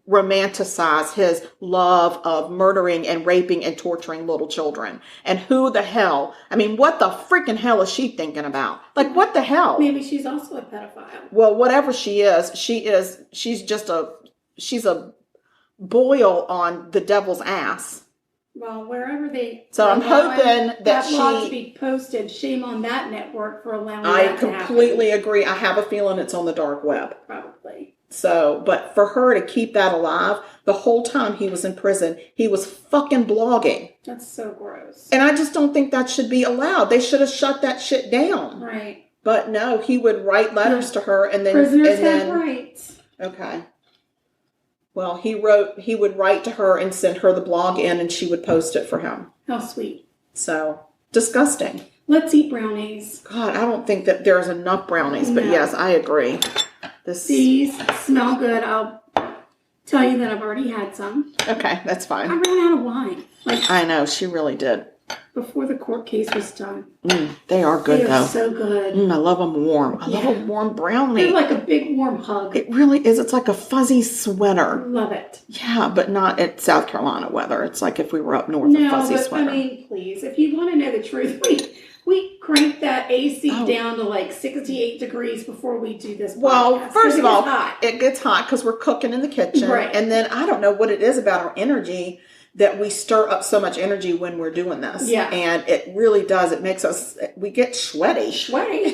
romanticize his love of murdering and raping and torturing little children. And who the hell? I mean, what the freaking hell is she thinking about? Like, what the hell? Maybe she's also a pedophile. Well, whatever she's a boil on the devil's ass. Well, wherever they... So I'm hoping that blog to be posted. Shame on that network for allowing that to happen. I completely agree. I have a feeling it's on the dark web. Probably. So, but for her to keep that alive, the whole time he was in prison, he was fucking blogging. That's so gross. And I just don't think that should be allowed. They should have shut that shit down. Right. But no, he would write letters to her and then... Prisoners have rights. Okay. Well, he would write to her and send her the blog in, and she would post it for him. How sweet. So, disgusting. Let's eat brownies. God, I don't think that there's enough brownies, but yes, I agree. These smell good. I'll tell you that I've already had some. Okay, that's fine. I ran out of wine. I know, she really did. Before the court case was done. They are good, though. They are so good. I love them warm. I love a warm brownie. They're like a big warm hug. It really is. It's like a fuzzy sweater. Love it. Yeah, but not at South Carolina weather. It's like if we were up north, a fuzzy sweater. I mean, please, if you want to know the truth, we crank that AC down to like 68 degrees before we do this podcast. Well, first of all, it gets hot because we're cooking in the kitchen. Right. And then I don't know what it is about our energy that we stir up so much energy when we're doing this. Yeah. And it really does. It makes us, we get sweaty. Sweaty.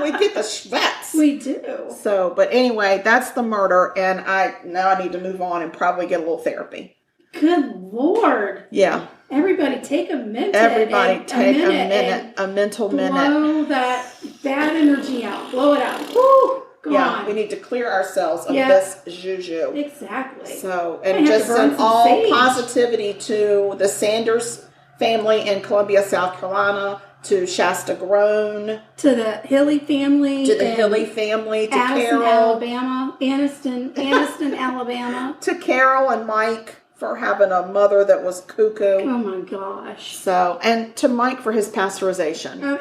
We get the sweats. We do. So, but anyway, that's the murder. And now I need to move on and probably get a little therapy. Good Lord. Yeah. Everybody take a minute. Everybody take a minute, a mental minute. Blow that bad energy out. Blow it out. Woo! gone. Yeah, we need to clear ourselves of Yes. this juju. Exactly. So, I and have just to burn send some all sage. positivity to the Sanders family in Columbia, South Carolina, to Shasta Grown, To the Hilley family. to the in Hilley family, to Addison, Carol, Alabama. Anniston, Alabama. to Carol and Mike for having a mother that was cuckoo. Oh my gosh. So, and to Mike for his pasteurization.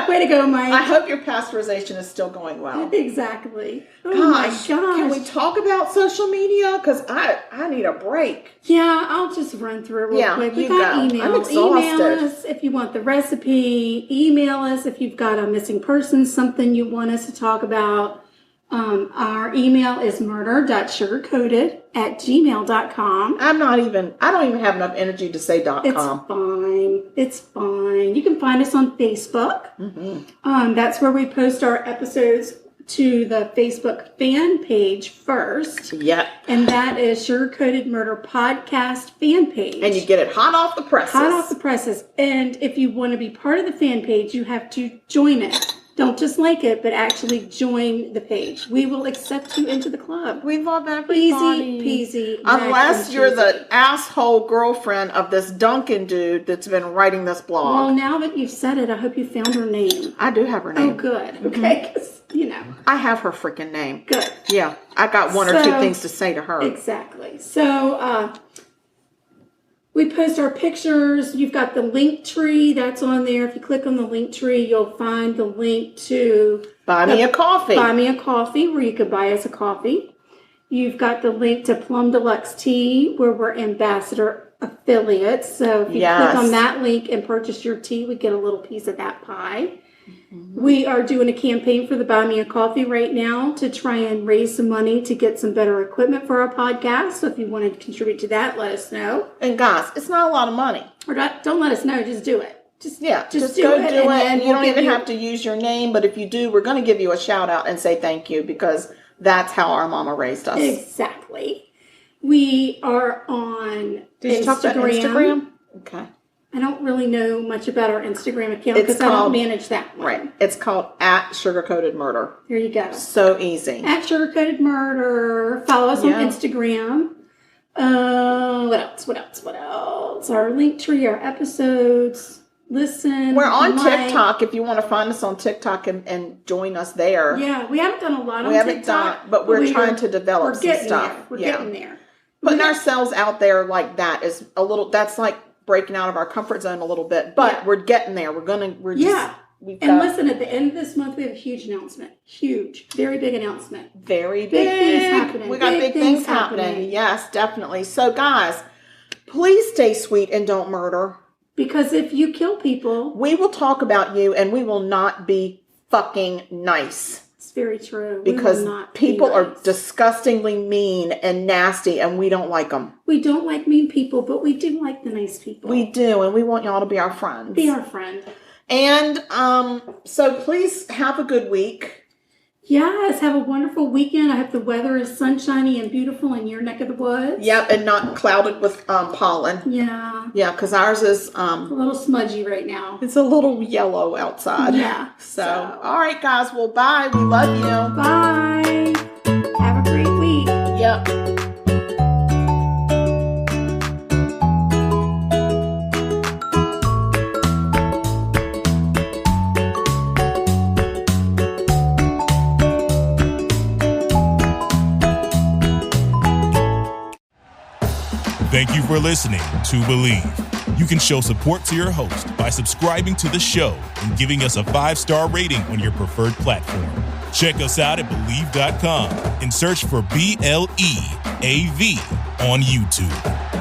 Way to go, Mike. I hope your pasteurization is still going well. Exactly. Oh Gosh, my gosh. can we talk about social media? Because I need a break. Yeah, I'll just run through it real quick. We you got go. email. I'm exhausted. Email us if you want the recipe. Email us if you've got a missing person, something you want us to talk about. Our email is murder.sugarcoated@gmail.com. I don't even have enough energy to say .com. It's fine. You can find us on Facebook. Mm-hmm. That's where we post our episodes to the Facebook fan page first. Yeah. And that is Sugar Coated Murder Podcast fan page. And you get it hot off the presses. Hot off the presses. And if you want to be part of the fan page, you have to join it. Don't just like it, but actually join the page. We will accept you into the club. We love everybody. Easy peasy. Unless you're cheesy. the asshole girlfriend of this Duncan dude that's been writing this blog. Well, now that you've said it, I hope you found her name. I do have her name. Oh, good. Okay, because, I have her freaking name. Good. Yeah, I got one or two things to say to her. Exactly. So, we post our pictures. You've got the link tree that's on there. If you click on the link tree, you'll find the link to Buy me a coffee. Buy me a coffee, where you could buy us a coffee. You've got the link to Plum Deluxe Tea, where we're ambassador affiliates. So if you click on that link and purchase your tea, we get a little piece of that pie. We are doing a campaign for the Buy Me a Coffee right now to try and raise some money to get some better equipment for our podcast. So if you want to contribute to that, let us know. And guys, it's not a lot of money. Or don't let us know, just do it. Just go do it. And you don't even have to use your name, but if you do, we're going to give you a shout out and say thank you, because that's how our mama raised us. Exactly. We are on Did you talk about Instagram? Okay. I don't really know much about our Instagram account because I don't manage that one. Right. It's called @SugarCoatedMurder. There you go. So easy. @SugarCoatedMurder. Follow us on Instagram. What else? Our link tree, our episodes. Listen. We're on TikTok if you want to find us on TikTok and join us there. Yeah, we haven't done a lot on TikTok. We haven't done, but we're trying to develop some stuff. We're getting there. Putting ourselves out there like that is that's like breaking out of our comfort zone a little bit, but we're getting there. Listen, at the end of this month, we have a huge announcement. Very big announcement. Very big. Big things happening. We got big things happening. Yes, definitely. So guys, please stay sweet and don't murder. Because if you kill people, we will talk about you and we will not be fucking nice. It's very true. Because people are disgustingly mean and nasty, and we don't like them. We don't like mean people, but we do like the nice people. We do, and we want y'all to be our friends. Be our friend. And so please have a good week. Yes, have a wonderful weekend. I hope the weather is sunshiny and beautiful in your neck of the woods. Yep, and not clouded with pollen. Yeah. Yeah, because ours is a little smudgy right now. It's a little yellow outside. Yeah. So all right, guys. Well, bye. We love you. Bye. Have a great week. Yep. Thank you for listening to Believe. You can show support to your host by subscribing to the show and giving us a 5-star rating on your preferred platform. Check us out at Believe.com and search for BLEAV on YouTube.